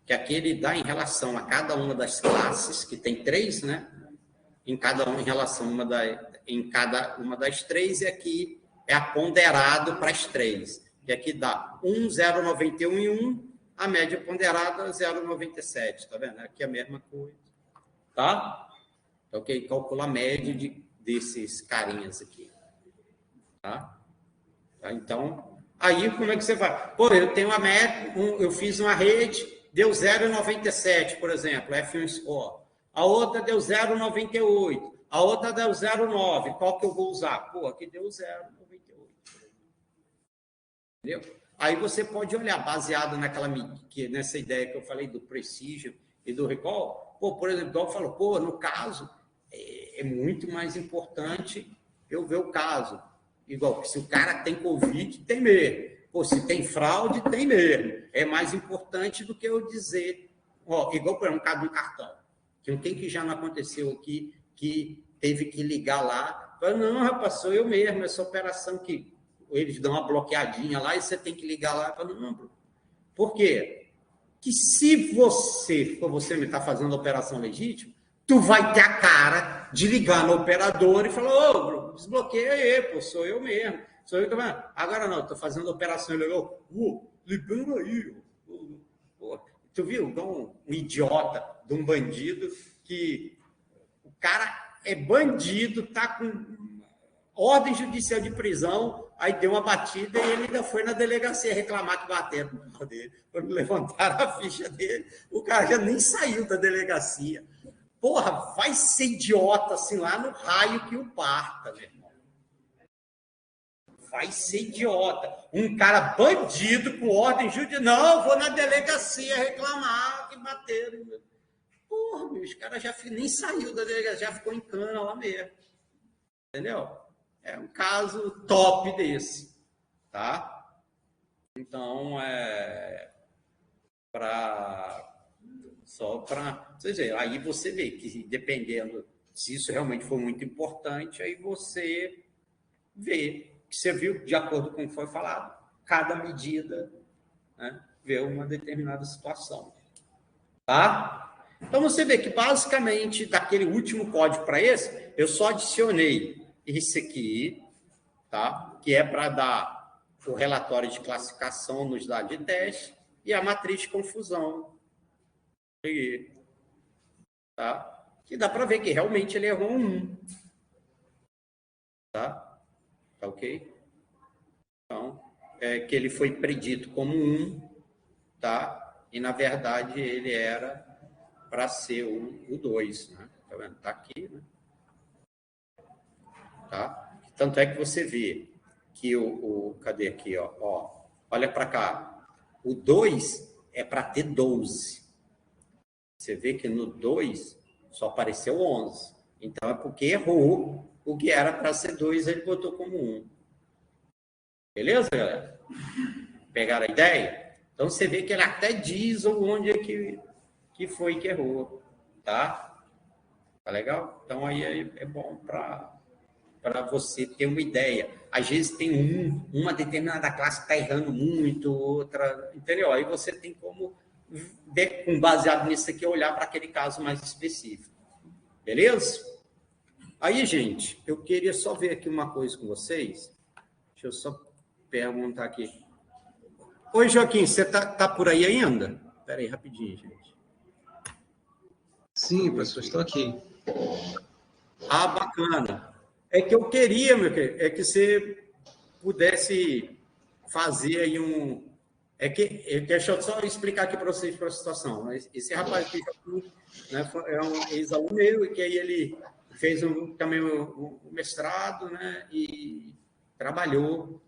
Que aqui ele dá em relação a cada uma das classes, que tem 3, né? Em cada uma, em relação em cada uma das 3, e aqui é ponderado para as 3. E aqui dá 1, 0,91 e 1, a média ponderada 0,97. Tá vendo? Aqui é a mesma coisa. Tá? Então, que calcula a média desses carinhas aqui. Tá? Então, aí como é que você vai? Pô, eu tenho eu fiz uma rede, deu 0,97, por exemplo, F1 Score. A outra deu 0,98. A outra deu 0,9. Qual que eu vou usar? Pô, aqui deu 0,98. Entendeu? Aí você pode olhar, baseado nessa ideia que eu falei do Precision e do Recall. Pô, por exemplo, igual falou, pô, no caso, é muito mais importante eu ver o caso. Igual, se o cara tem Covid, tem mesmo. Pô, se tem fraude, tem mesmo. É mais importante do que eu dizer, igual, por exemplo, um caso de um cartão. Quem que já não aconteceu aqui que teve que ligar lá? Fala, não, rapaz, sou eu mesmo, essa operação que eles dão uma bloqueadinha lá e você tem que ligar lá. Fala, não, por quê? Que se você me está fazendo a operação legítima, tu vai ter a cara de ligar no operador e falar, ô, desbloqueia aí, pô, sou eu mesmo. Sou eu também. Agora não, estou fazendo operação legal. Libera aí. Tu viu? Igual um idiota de um bandido que o cara é bandido, tá com ordem judicial de prisão, aí deu uma batida e ele ainda foi na delegacia reclamar que bateram no carro dele. Quando levantaram a ficha dele, o cara já nem saiu da delegacia. Porra, vai ser idiota assim lá no raio que o parta, meu irmão. Vai ser idiota. Um cara bandido com ordem judicial. Não, vou na delegacia reclamar que bateram. Porra, meu, os caras já nem saiu da delegacia, já ficou em cana lá mesmo. Entendeu? É um caso top desse, tá? Então, só para vocês verem. Aí você vê que, dependendo se isso realmente for muito importante, aí você vê, que você viu, de acordo com o que foi falado, cada medida, né, vê uma determinada situação. Tá? Então, você vê que, basicamente, daquele último código para esse, eu só adicionei esse aqui, tá? Que é para dar o relatório de classificação nos dados de teste e a matriz de confusão. Tá? Que dá para ver que realmente ele errou um 1. Tá? Tá ok? Então, que ele foi predito como 1, tá? E, na verdade, ele era para ser o 2, né? Tá vendo? Tá aqui, né? Tá? Tanto é que você vê que cadê aqui, ó? Olha para cá. O 2 é para ter 12. Você vê que no 2 só apareceu 11. Então, é porque errou o que era para ser 2, ele botou como 1. Beleza, galera? Pegaram a ideia? Então, você vê que ele até diz onde é que foi que errou. Tá? Tá legal? Então, aí é bom para você ter uma ideia. Às vezes tem uma determinada classe que está errando muito, outra, entendeu? Aí você tem como ver, baseado nisso aqui, olhar para aquele caso mais específico. Beleza? Aí, gente, eu queria só ver aqui uma coisa com vocês. Deixa eu só perguntar aqui. Oi, Joaquim, você tá por aí ainda? Espera aí, rapidinho, gente. Sim, professor, estou aqui. Ah, bacana. É que eu queria, meu querido, que você pudesse fazer aí deixa eu só explicar aqui para vocês para a situação. Esse rapaz aqui, né, é um ex-aluno meu, e que aí ele fez também o mestrado, né, e trabalhou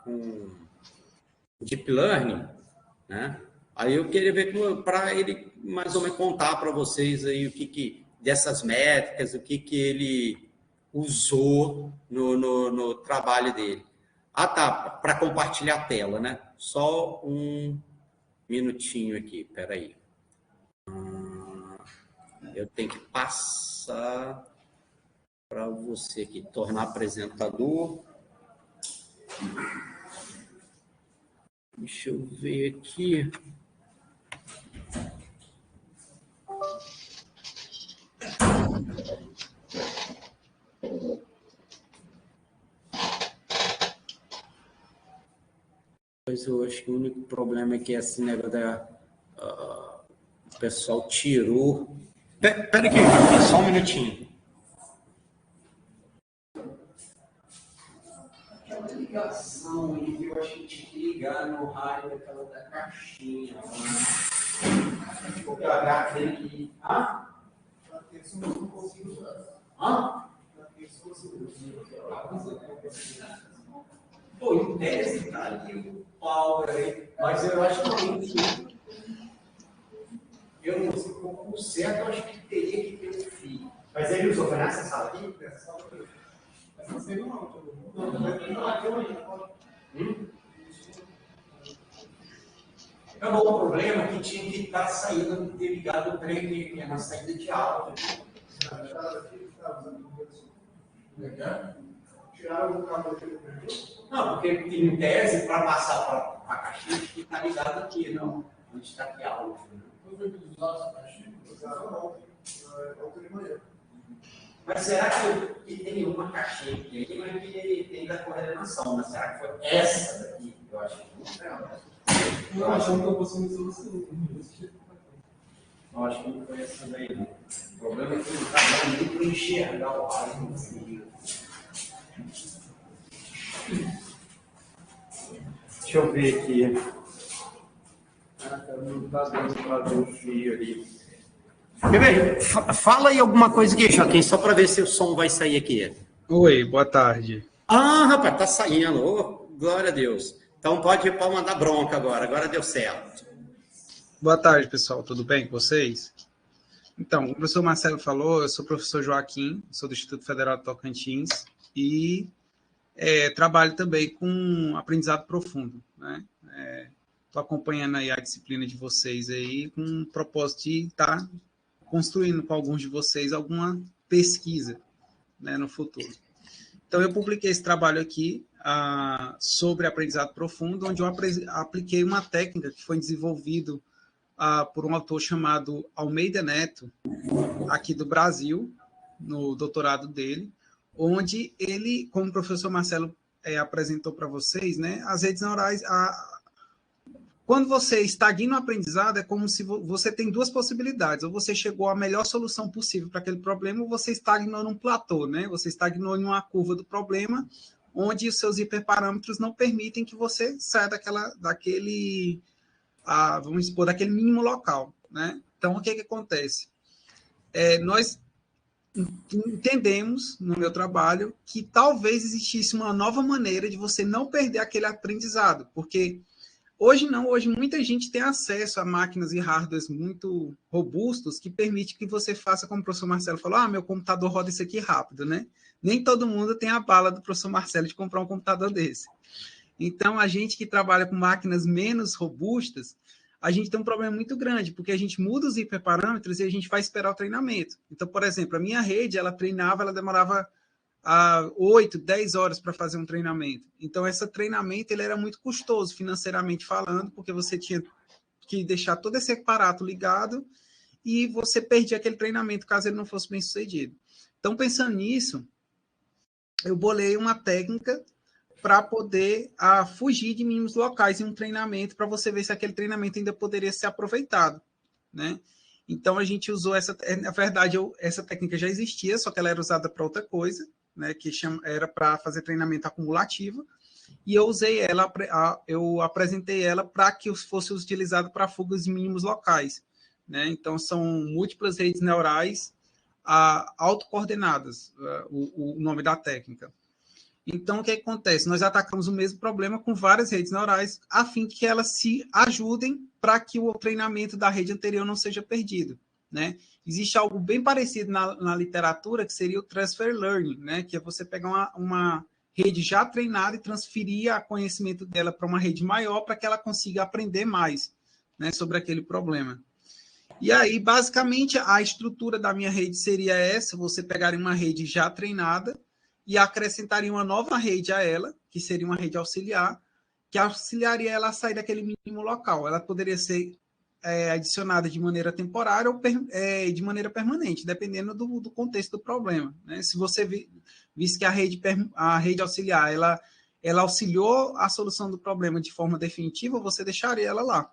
com Deep Learning, né? Aí eu queria ver para ele mais ou menos contar para vocês aí o que dessas métricas, o que ele usou no trabalho dele. Ah, tá, para compartilhar a tela, né? Só um minutinho aqui, peraí. Eu tenho que passar para você aqui, tornar apresentador. Deixa eu ver aqui. Mas eu acho que o único problema é que esse negócio o pessoal tirou. Pera aqui, só um minutinho. Aquela ligação aí que eu acho que tinha que ligar no rádio da caixinha. O PH tem que. Hã? Não consigo. Hã? Pô, em tese tá ali o Paulo aí, mas eu acho que tem que. Eu não sei como certo, eu acho que teria que ter um fio. Mas ele usou, foi nessa sala aqui? Nessa sala aqui. Essa sei não. Não, o problema é que tinha que estar saindo, ter ligado o trem, que é na saída de aula. Tiraram o cabo aqui. Não, porque em tese, para passar para a caixinha, tem que estar ligado aqui, não. Onde está aqui a aula. Não foi que usaram essa caixinha? Usaram ontem de manhã. Mas será que tem uma caixinha aqui, mas que tem da coordenação, mas será que foi essa daqui? Eu acho que não. Eu acho que não foi solução. Eu acho que não foi essa daí, não. O problema é que ele está dando para enxergar o ar no fio. Deixa eu ver aqui. Não está dando para ver o fio ali. Fala aí alguma coisa aqui, Joaquim, só para ver se o som vai sair aqui. Oi, boa tarde. Ah, rapaz, tá saindo. Oh, glória a Deus. Então pode mandar bronca agora deu certo. Boa tarde, pessoal. Tudo bem com vocês? Então, o professor Marcelo falou, eu sou o professor Joaquim, sou do Instituto Federal de Tocantins e trabalho também com aprendizado profundo, né? Estou acompanhando aí a disciplina de vocês aí com o propósito de estar construindo com alguns de vocês alguma pesquisa, né, no futuro. Então, eu publiquei esse trabalho aqui sobre aprendizado profundo, onde eu apliquei uma técnica que foi desenvolvida por um autor chamado Almeida Neto, aqui do Brasil, no doutorado dele, onde ele, como o professor Marcelo apresentou para vocês, né, as redes neurais, quando você estagna no aprendizado, é como se você tem duas possibilidades. Ou você chegou à melhor solução possível para aquele problema, ou você estagnou num platô, né? Você estagnou em uma curva do problema, onde os seus hiperparâmetros não permitem que você saia daquele mínimo local, né? Então, o que acontece? Nós entendemos, no meu trabalho, que talvez existisse uma nova maneira de você não perder aquele aprendizado, porque hoje muita gente tem acesso a máquinas e hardwares muito robustos que permite que você faça, como o professor Marcelo falou, meu computador roda isso aqui rápido, né? Nem todo mundo tem a bala do professor Marcelo de comprar um computador desse. Então, a gente que trabalha com máquinas menos robustas, a gente tem um problema muito grande, porque a gente muda os hiperparâmetros e a gente vai esperar o treinamento. Então, por exemplo, a minha rede, ela demorava 8, 10 horas para fazer um treinamento. Então, esse treinamento ele era muito custoso, financeiramente falando, porque você tinha que deixar todo esse aparato ligado e você perdia aquele treinamento caso ele não fosse bem sucedido. Então, pensando nisso, eu bolei uma técnica para poder fugir de mínimos locais em um treinamento, para você ver se aquele treinamento ainda poderia ser aproveitado, né? Então, a gente usou na verdade, essa técnica já existia, só que ela era usada para outra coisa, né, era para fazer treinamento acumulativo, e eu usei ela, eu apresentei ela para que fosse utilizado para fugas de mínimos locais, né? Então, são múltiplas redes neurais autocoordenadas, o nome da técnica. Então, o que acontece? Nós atacamos o mesmo problema com várias redes neurais, a fim de que elas se ajudem para que o treinamento da rede anterior não seja perdido, né? Existe algo bem parecido na literatura, que seria o transfer learning, né? Que é você pegar uma rede já treinada e transferir o conhecimento dela para uma rede maior para que ela consiga aprender mais, né, sobre aquele problema. E aí, basicamente, a estrutura da minha rede seria essa: você pegaria uma rede já treinada e acrescentaria uma nova rede a ela, que seria uma rede auxiliar, que auxiliaria ela a sair daquele mínimo local. Ela poderia ser adicionada de maneira temporária ou de maneira permanente, dependendo do contexto do problema, né? Se você visse que a rede auxiliar ela auxiliou a solução do problema de forma definitiva, você deixaria ela lá.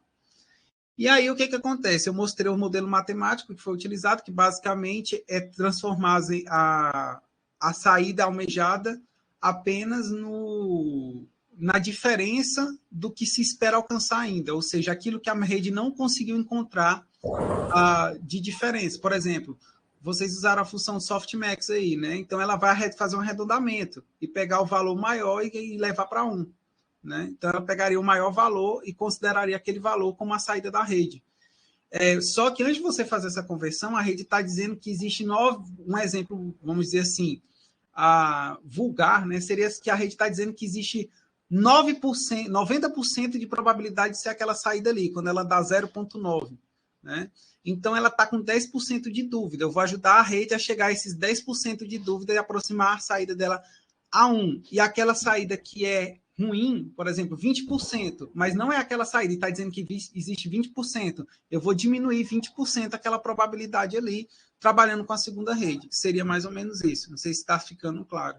E aí, o que acontece? Eu mostrei o modelo matemático que foi utilizado, que basicamente é transformar a saída almejada apenas na diferença do que se espera alcançar ainda, ou seja, aquilo que a rede não conseguiu encontrar de diferença. Por exemplo, vocês usaram a função softmax aí, né? Então, ela vai fazer um arredondamento e pegar o valor maior e levar para 1. Né? Então, ela pegaria o maior valor e consideraria aquele valor como a saída da rede. Só que antes de você fazer essa conversão, a rede está dizendo que existe um exemplo, vamos dizer assim, vulgar, né? Seria que a rede está dizendo que existe 90% de probabilidade de ser aquela saída ali, quando ela dá 0,9. Né? Então, ela está com 10% de dúvida. Eu vou ajudar a rede a chegar a esses 10% de dúvida e aproximar a saída dela a 1. E aquela saída que é ruim, por exemplo, 20%, mas não é aquela saída, e está dizendo que existe 20%, eu vou diminuir 20% aquela probabilidade ali, trabalhando com a segunda rede, que seria mais ou menos isso. Não sei se está ficando claro.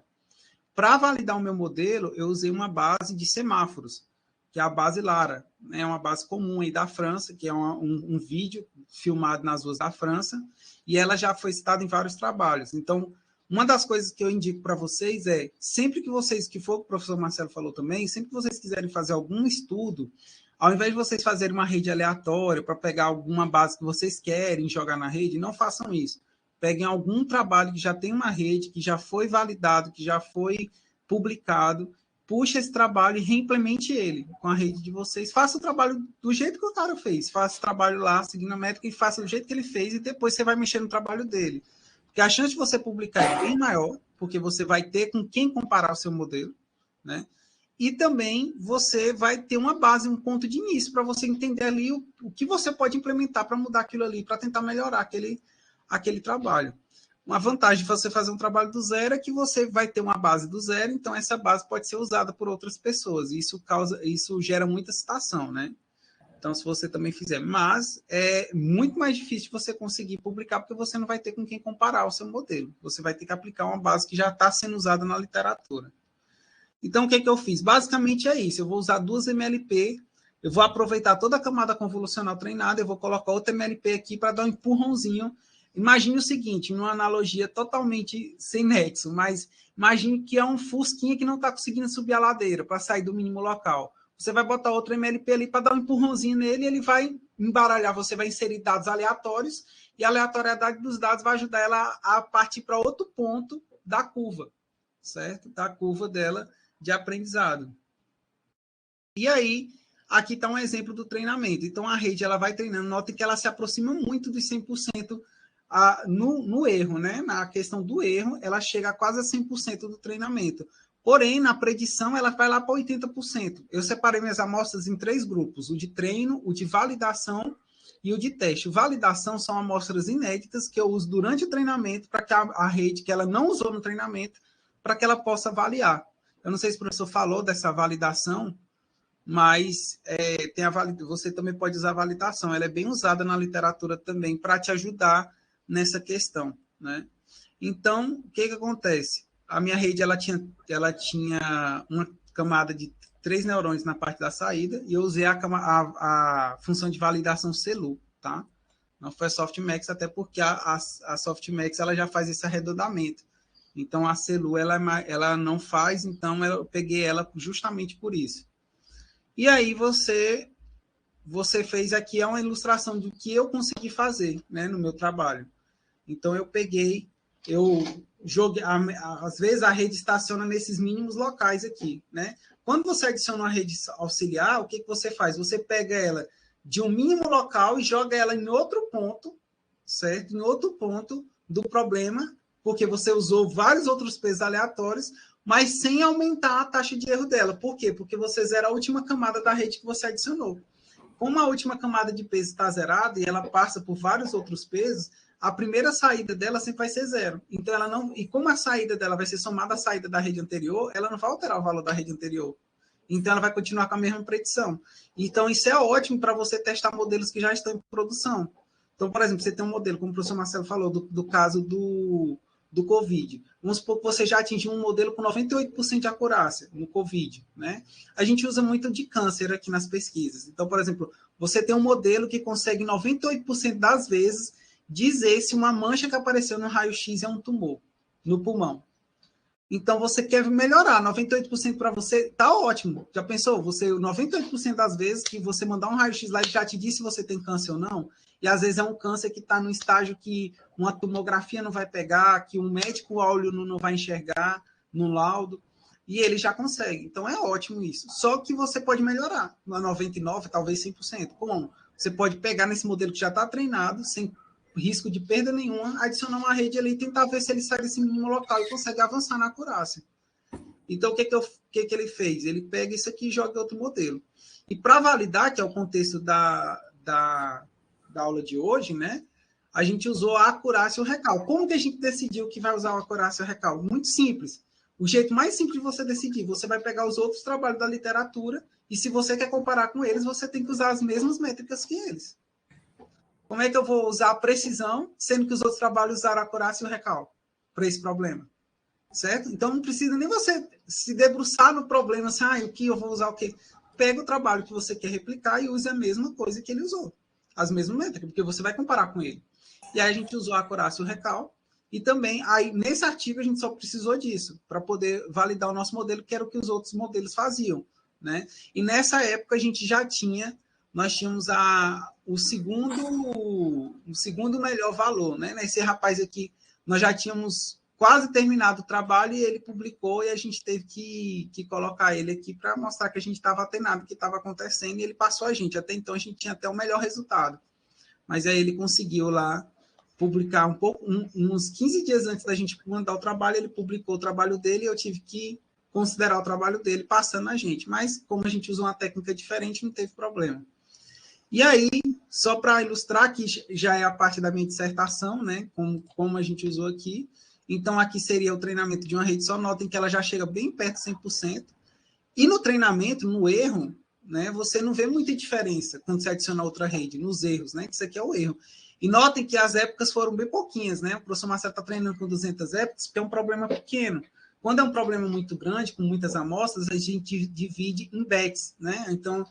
Para validar o meu modelo, eu usei uma base de semáforos, que é a base Lara. É uma base comum aí da França, que é um vídeo filmado nas ruas da França, e ela já foi citada em vários trabalhos. Então, uma das coisas que eu indico para vocês é, sempre que vocês, que for o que o professor Marcelo falou também, sempre que vocês quiserem fazer algum estudo, ao invés de vocês fazerem uma rede aleatória para pegar alguma base que vocês querem jogar na rede, não façam isso. Peguem algum trabalho que já tem uma rede, que já foi validado, que já foi publicado, puxa esse trabalho e reimplemente ele com a rede de vocês. Faça o trabalho do jeito que o cara fez. Faça o trabalho lá, seguindo a métrica, e faça do jeito que ele fez, e depois você vai mexer no trabalho dele. Porque a chance de você publicar é bem maior, porque você vai ter com quem comparar o seu modelo, né? E também você vai ter uma base, um ponto de início, para você entender ali o que você pode implementar para mudar aquilo ali, para tentar melhorar aquele trabalho. Uma vantagem de você fazer um trabalho do zero é que você vai ter uma base do zero, então essa base pode ser usada por outras pessoas. E isso gera muita citação, né? Então, se você também fizer. Mas é muito mais difícil você conseguir publicar, porque você não vai ter com quem comparar o seu modelo. Você vai ter que aplicar uma base que já está sendo usada na literatura. Então, o que eu fiz? Basicamente é isso. Eu vou usar duas MLP, eu vou aproveitar toda a camada convolucional treinada, eu vou colocar outra MLP aqui para dar um empurrãozinho. Imagine o seguinte, numa analogia totalmente sem nexo, mas imagine que é um fusquinha que não está conseguindo subir a ladeira para sair do mínimo local. Você vai botar outra MLP ali para dar um empurrãozinho nele e ele vai embaralhar, você vai inserir dados aleatórios e a aleatoriedade dos dados vai ajudar ela a partir para outro ponto da curva, certo? Da curva dela de aprendizado. E aí, aqui está um exemplo do treinamento. Então, a rede ela vai treinando, notem que ela se aproxima muito dos 100% no erro, né? Na questão do erro, ela chega a quase a 100% do treinamento. Porém, na predição, ela vai lá para 80%. Eu separei minhas amostras em 3 grupos, o de treino, o de validação e o de teste. Validação são amostras inéditas que eu uso durante o treinamento para que a rede que ela não usou no treinamento, para que ela possa avaliar. Eu não sei se o professor falou dessa validação, mas você também pode usar a validação. Ela é bem usada na literatura também para te ajudar nessa questão, né? Então, o que acontece? A minha rede ela tinha uma camada de 3 neurônios na parte da saída e eu usei a função de validação CELU, tá? Não foi a Softmax, até porque a Softmax ela já faz esse arredondamento. Então, a CELU ela não faz, então eu peguei ela justamente por isso. E aí você fez aqui uma ilustração do que eu consegui fazer, né, no meu trabalho. Então, eu joguei, às vezes a rede estaciona nesses mínimos locais aqui, né? Quando você adiciona uma rede auxiliar, o que você faz? Você pega ela de um mínimo local e joga ela em outro ponto, certo? Em outro ponto do problema, porque você usou vários outros pesos aleatórios, mas sem aumentar a taxa de erro dela. Por quê? Porque você zera a última camada da rede que você adicionou. Como a última camada de peso está zerada e ela passa por vários outros pesos, a primeira saída dela sempre vai ser zero. Então, ela não. E como a saída dela vai ser somada à saída da rede anterior, ela não vai alterar o valor da rede anterior. Então, ela vai continuar com a mesma predição. Então, isso é ótimo para você testar modelos que já estão em produção. Então, por exemplo, você tem um modelo, como o professor Marcelo falou, do caso do COVID. Vamos supor que você já atingiu um modelo com 98% de acurácia no COVID, né? A gente usa muito de câncer aqui nas pesquisas. Então, por exemplo, você tem um modelo que consegue 98% das vezes dizer se uma mancha que apareceu no raio-x é um tumor no pulmão. Então, você quer melhorar. 98% para você está ótimo. Já pensou? 98% das vezes que você mandar um raio-x lá, ele já te diz se você tem câncer ou não. E às vezes é um câncer que está no estágio que uma tomografia não vai pegar, que um médico a olho não vai enxergar no laudo. E ele já consegue. Então, é ótimo isso. Só que você pode melhorar. Na 99%, talvez 100%. Como? Você pode pegar nesse modelo que já está treinado, sem risco de perda nenhuma, adicionar uma rede ali e tentar ver se ele sai desse mínimo local e consegue avançar na acurácia. Então, o que ele fez? Ele pega isso aqui e joga em outro modelo. E para validar, que é o contexto da aula de hoje, né, a gente usou a acurácia e o recalque. Como que a gente decidiu que vai usar a acurácia e o recalque? Muito simples. O jeito mais simples de você decidir, você vai pegar os outros trabalhos da literatura e se você quer comparar com eles, você tem que usar as mesmas métricas que eles. Como é que eu vou usar a precisão, sendo que os outros trabalhos usaram a acurácia e o recall para esse problema? Certo? Então, não precisa nem você se debruçar no problema, assim, o que eu vou usar o quê? Pega o trabalho que você quer replicar e use a mesma coisa que ele usou. As mesmas métricas, porque você vai comparar com ele. E aí a gente usou a acurácia e o recall. E também, aí, nesse artigo, a gente só precisou disso, para poder validar o nosso modelo, que era o que os outros modelos faziam. Né? E nessa época, a gente já tinha, nós tínhamos o segundo melhor valor. Né? Esse rapaz aqui, nós já tínhamos quase terminado o trabalho e ele publicou e a gente teve que colocar ele aqui para mostrar que a gente estava atenado, o que estava acontecendo, e ele passou a gente. Até então, a gente tinha até o melhor resultado. Mas aí ele conseguiu lá publicar uns 15 dias antes da gente mandar o trabalho, ele publicou o trabalho dele e eu tive que considerar o trabalho dele passando a gente. Mas, como a gente usou uma técnica diferente, não teve problema. E aí, só para ilustrar, que já é a parte da minha dissertação, né, como a gente usou aqui. Então, aqui seria o treinamento de uma rede só. Notem que ela já chega bem perto de 100%. E no treinamento, no erro, né, você não vê muita diferença quando você adiciona outra rede, nos erros, né, que isso aqui é o erro. E notem que as épocas foram bem pouquinhas, né? O professor Marcelo está treinando com 200 épocas, porque é um problema pequeno. Quando é um problema muito grande, com muitas amostras, a gente divide em batches, né? Então,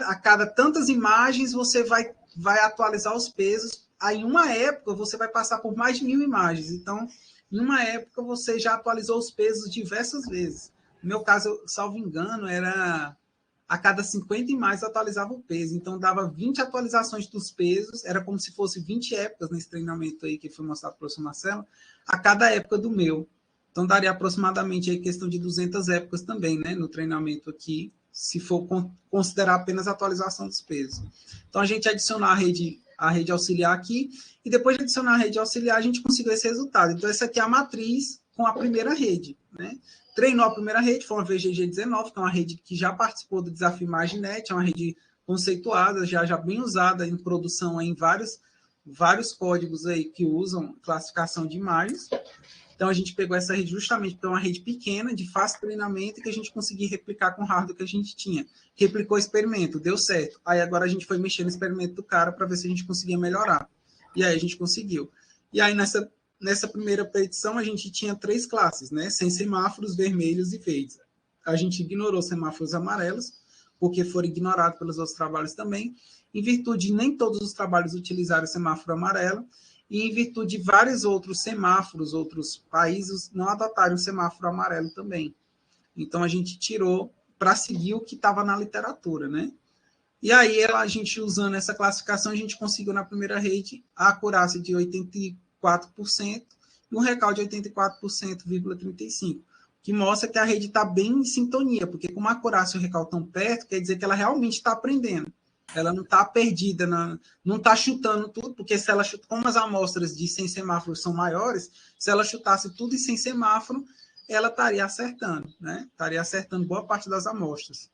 a cada tantas imagens, você vai atualizar os pesos. Aí, em uma época, você vai passar por mais de 1000 imagens. Então, em uma época, você já atualizou os pesos diversas vezes. No meu caso, salvo engano, era a cada 50 imagens atualizava o peso. Então, dava 20 atualizações dos pesos. Era como se fosse 20 épocas nesse treinamento aí que foi mostrado pelo professor Marcelo, a cada época do meu. Então, daria aproximadamente aí questão de 200 épocas também, né, no treinamento aqui, se for considerar apenas a atualização dos pesos. Então, a gente adicionar a rede auxiliar aqui, e depois de adicionar a rede auxiliar, a gente conseguiu esse resultado. Então, essa aqui é a matriz com a primeira rede, né? Treinou a primeira rede, foi uma VGG19, que é uma rede que já participou do desafio Imaginet, é uma rede conceituada, já bem usada em produção em vários códigos aí que usam classificação de imagens. Então, a gente pegou essa rede justamente porque é uma rede pequena, de fácil treinamento, e que a gente conseguiu replicar com o hardware que a gente tinha. Replicou o experimento, deu certo. Aí, agora, a gente foi mexer no experimento do cara para ver se a gente conseguia melhorar. E aí, a gente conseguiu. E aí, nessa primeira petição, a gente tinha 3 classes, né? Sem semáforos vermelhos e verdes. A gente ignorou semáforos amarelos, porque foram ignorados pelos outros trabalhos também, em virtude de nem todos os trabalhos utilizaram semáforo amarelo, e em virtude de vários outros semáforos, outros países não adotaram o semáforo amarelo também. Então, a gente tirou para seguir o que estava na literatura, né? E aí, a gente usando essa classificação, a gente conseguiu na primeira rede a acurácia de 84% e um recall de 84,35%, que mostra que a rede está bem em sintonia, porque como a acurácia e o recall estão perto, quer dizer que ela realmente está aprendendo. Ela não está perdida, não está chutando tudo, porque se ela chuta, como as amostras de sem semáforo são maiores, se ela chutasse tudo e sem semáforo, ela estaria acertando, né? Estaria acertando boa parte das amostras.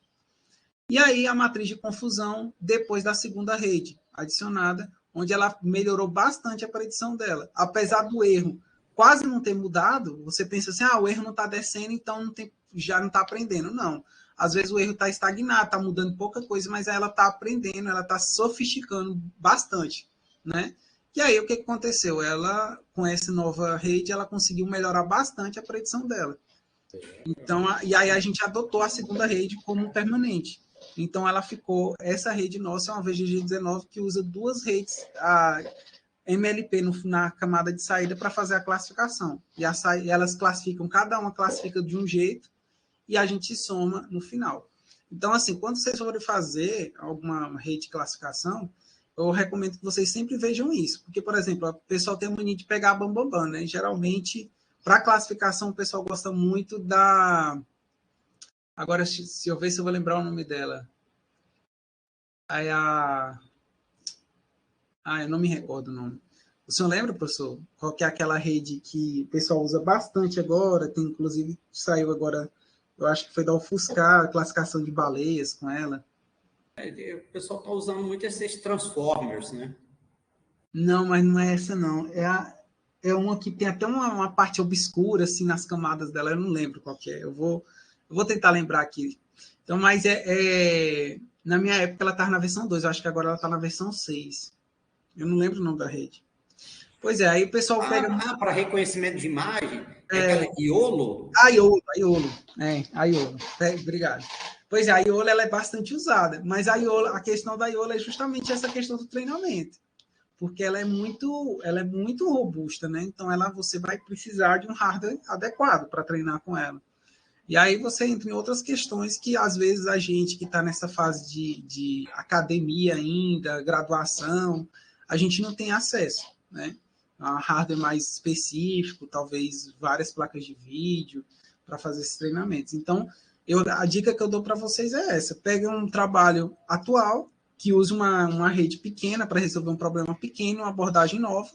E aí a matriz de confusão, depois da segunda rede adicionada, onde ela melhorou bastante a predição dela. Apesar do erro quase não ter mudado, você pensa assim, o erro não está descendo, então já não está aprendendo. Não. Às vezes o erro está estagnado, está mudando pouca coisa, mas ela está aprendendo, ela está sofisticando bastante, né? E aí o que aconteceu? Ela, com essa nova rede, ela conseguiu melhorar bastante a predição dela. Então, e aí a gente adotou a segunda rede como permanente. Então, essa rede nossa é uma VGG19 que usa 2 redes, a MLP na camada de saída para fazer a classificação. E elas classificam, cada uma classifica de um jeito, e a gente soma no final. Então, assim, quando vocês forem fazer alguma rede de classificação, eu recomendo que vocês sempre vejam isso. Porque, por exemplo, o pessoal tem a mania de pegar a bambambam, né? Geralmente, para classificação, o pessoal gosta muito da... Agora, se eu ver se eu vou lembrar o nome dela. Aí eu não me recordo o nome. O senhor lembra, professor? Qual que é aquela rede que o pessoal usa bastante agora? Tem, inclusive, saiu agora... Eu acho que foi da UFSCar, a classificação de baleias com ela. O pessoal está usando muito esses transformers, né? Não, mas não é essa, não. É uma que tem até uma parte obscura, assim, nas camadas dela. Eu não lembro qual que é. Eu vou tentar lembrar aqui. Então, mas na minha época ela estava na versão 2. Eu acho que agora ela está na versão 6. Eu não lembro o nome da rede. Pois é, aí o pessoal pega... Para reconhecimento de imagem, aquela Iolo? A Iolo. A Iolo. Obrigado. Pois é, a Iolo ela é bastante usada, mas a questão da Iolo é justamente essa questão do treinamento, porque ela é muito robusta, né? Então você vai precisar de um hardware adequado para treinar com ela. E aí você entra em outras questões que, às vezes, a gente que está nessa fase de academia ainda, graduação, a gente não tem acesso, né? A hardware mais específico, talvez várias placas de vídeo para fazer esses treinamentos. Então, a dica que eu dou para vocês é essa. Pega um trabalho atual, que use uma rede pequena para resolver um problema pequeno, uma abordagem nova,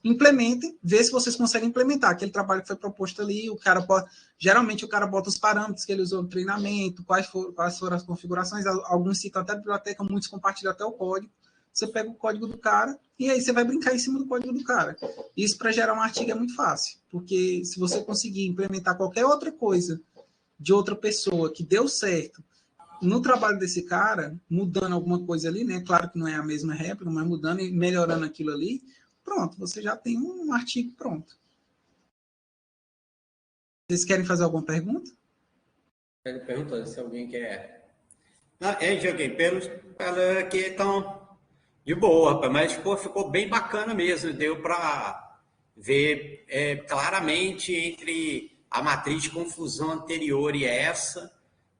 implementem, vê se vocês conseguem implementar aquele trabalho que foi proposto ali. Geralmente o cara bota os parâmetros que ele usou no treinamento, quais foram as configurações, alguns citam até a biblioteca, muitos compartilham até o código. Você pega o código do cara e aí você vai brincar em cima do código do cara. Isso para gerar um artigo é muito fácil, porque se você conseguir implementar qualquer outra coisa de outra pessoa que deu certo no trabalho desse cara, mudando alguma coisa ali, né? Claro que não é a mesma réplica, mas mudando e melhorando aquilo ali, pronto, você já tem um artigo pronto. Vocês querem fazer alguma pergunta? Ele perguntou se alguém quer. Joguei pelo que estão de boa, rapaz, mas ficou bem bacana mesmo. Deu para ver claramente entre a matriz de confusão anterior e essa.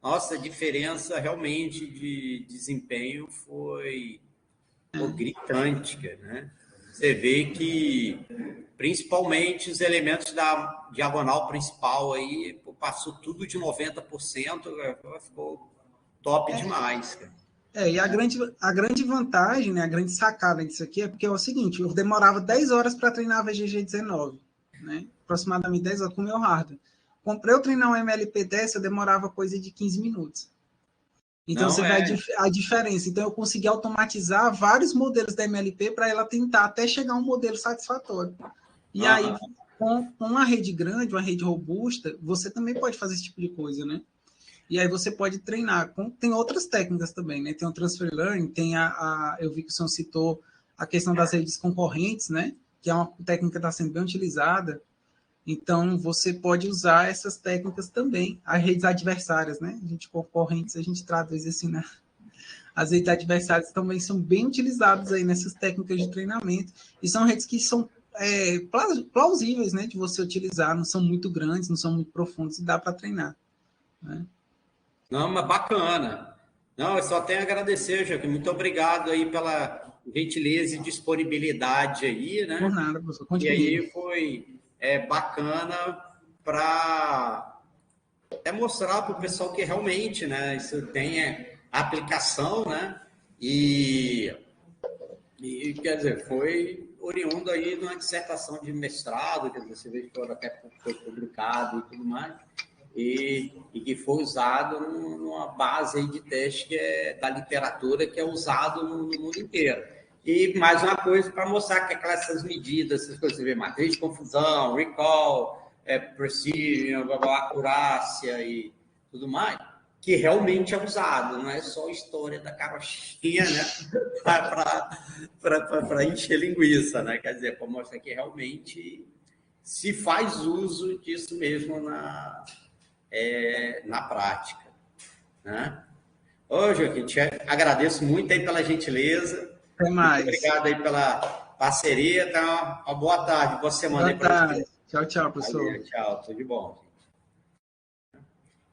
Nossa, a diferença realmente de desempenho foi gritante, né? Você vê que, principalmente, os elementos da diagonal principal aí, passou tudo de 90%, ficou top demais, cara. E a grande vantagem, né, a grande sacada disso aqui é porque é o seguinte, eu demorava 10 horas para treinar a VGG19, né? Aproximadamente 10 horas com o meu hardware. Comprei eu treinar um MLP dessa, eu demorava coisa de 15 minutos. Então, você vê a diferença. Então, eu consegui automatizar vários modelos da MLP para ela tentar até chegar a um modelo satisfatório. E aí, com uma rede grande, uma rede robusta, você também pode fazer esse tipo de coisa, né? E aí você pode treinar. Tem outras técnicas também, né? Tem o Transfer Learning, tem eu vi que o senhor citou a questão das redes concorrentes, né? Que é uma técnica que está sendo bem utilizada. Então, você pode usar essas técnicas também. As redes adversárias, né? A gente concorrentes, a gente traduz assim, né? As redes adversárias também são bem utilizadas aí nessas técnicas de treinamento. E são redes que são plausíveis, né? De você utilizar. Não são muito grandes, não são muito profundas e dá para treinar, né? Não, mas bacana. Não, eu só tenho a agradecer, Joaquim. Muito obrigado aí pela gentileza e disponibilidade aí, né? Por nada, professor. Conte e comigo. Aí foi bacana para mostrar para o pessoal que realmente, né, isso tem aplicação, né? E quer dizer, foi oriundo aí de uma dissertação de mestrado, que você vê que até foi publicado e tudo mais. E que foi usado numa base aí de teste que da literatura, que é usado no mundo inteiro. E mais uma coisa para mostrar que essas medidas, essas coisas, você vê, matriz de confusão, recall, precision, acurácia e tudo mais, que realmente é usado, não é só história da carochinha, né? para encher linguiça, né? Quer dizer, para mostrar que realmente se faz uso disso mesmo na prática, né? Ô, Joaquim, te agradeço muito aí pela gentileza. Até mais. Muito obrigado aí pela parceria. Tá uma boa tarde, boa semana aí para você. Tchau, tchau, professor. Valeu, tchau, tudo de bom.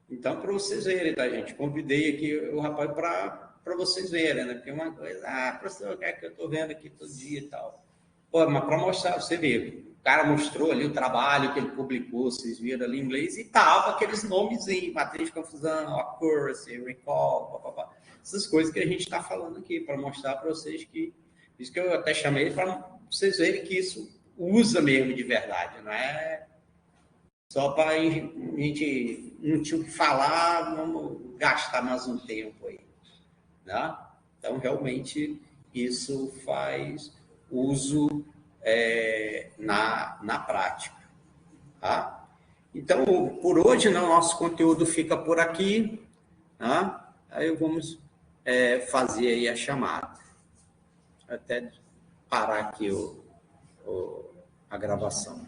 Então, para vocês verem, tá, gente? Convidei aqui o rapaz para vocês verem, né? Porque uma coisa, professor, o que é que eu estou vendo aqui todo dia e tal. Pô, mas para mostrar, você vê, o cara mostrou ali o trabalho que ele publicou, vocês viram ali em inglês, e tava aqueles nomes em matriz de confusão, accuracy, recall, papapá. Essas coisas que a gente está falando aqui, para mostrar para vocês que, isso que eu até chamei para vocês verem que isso usa mesmo de verdade, não é só para a gente não tinha o que falar, vamos gastar mais um tempo aí, né? Então, realmente, isso faz uso na prática, tá? Então, por hoje, né, o nosso conteúdo fica por aqui, tá? Aí vamos fazer aí a chamada. Até parar aqui a gravação.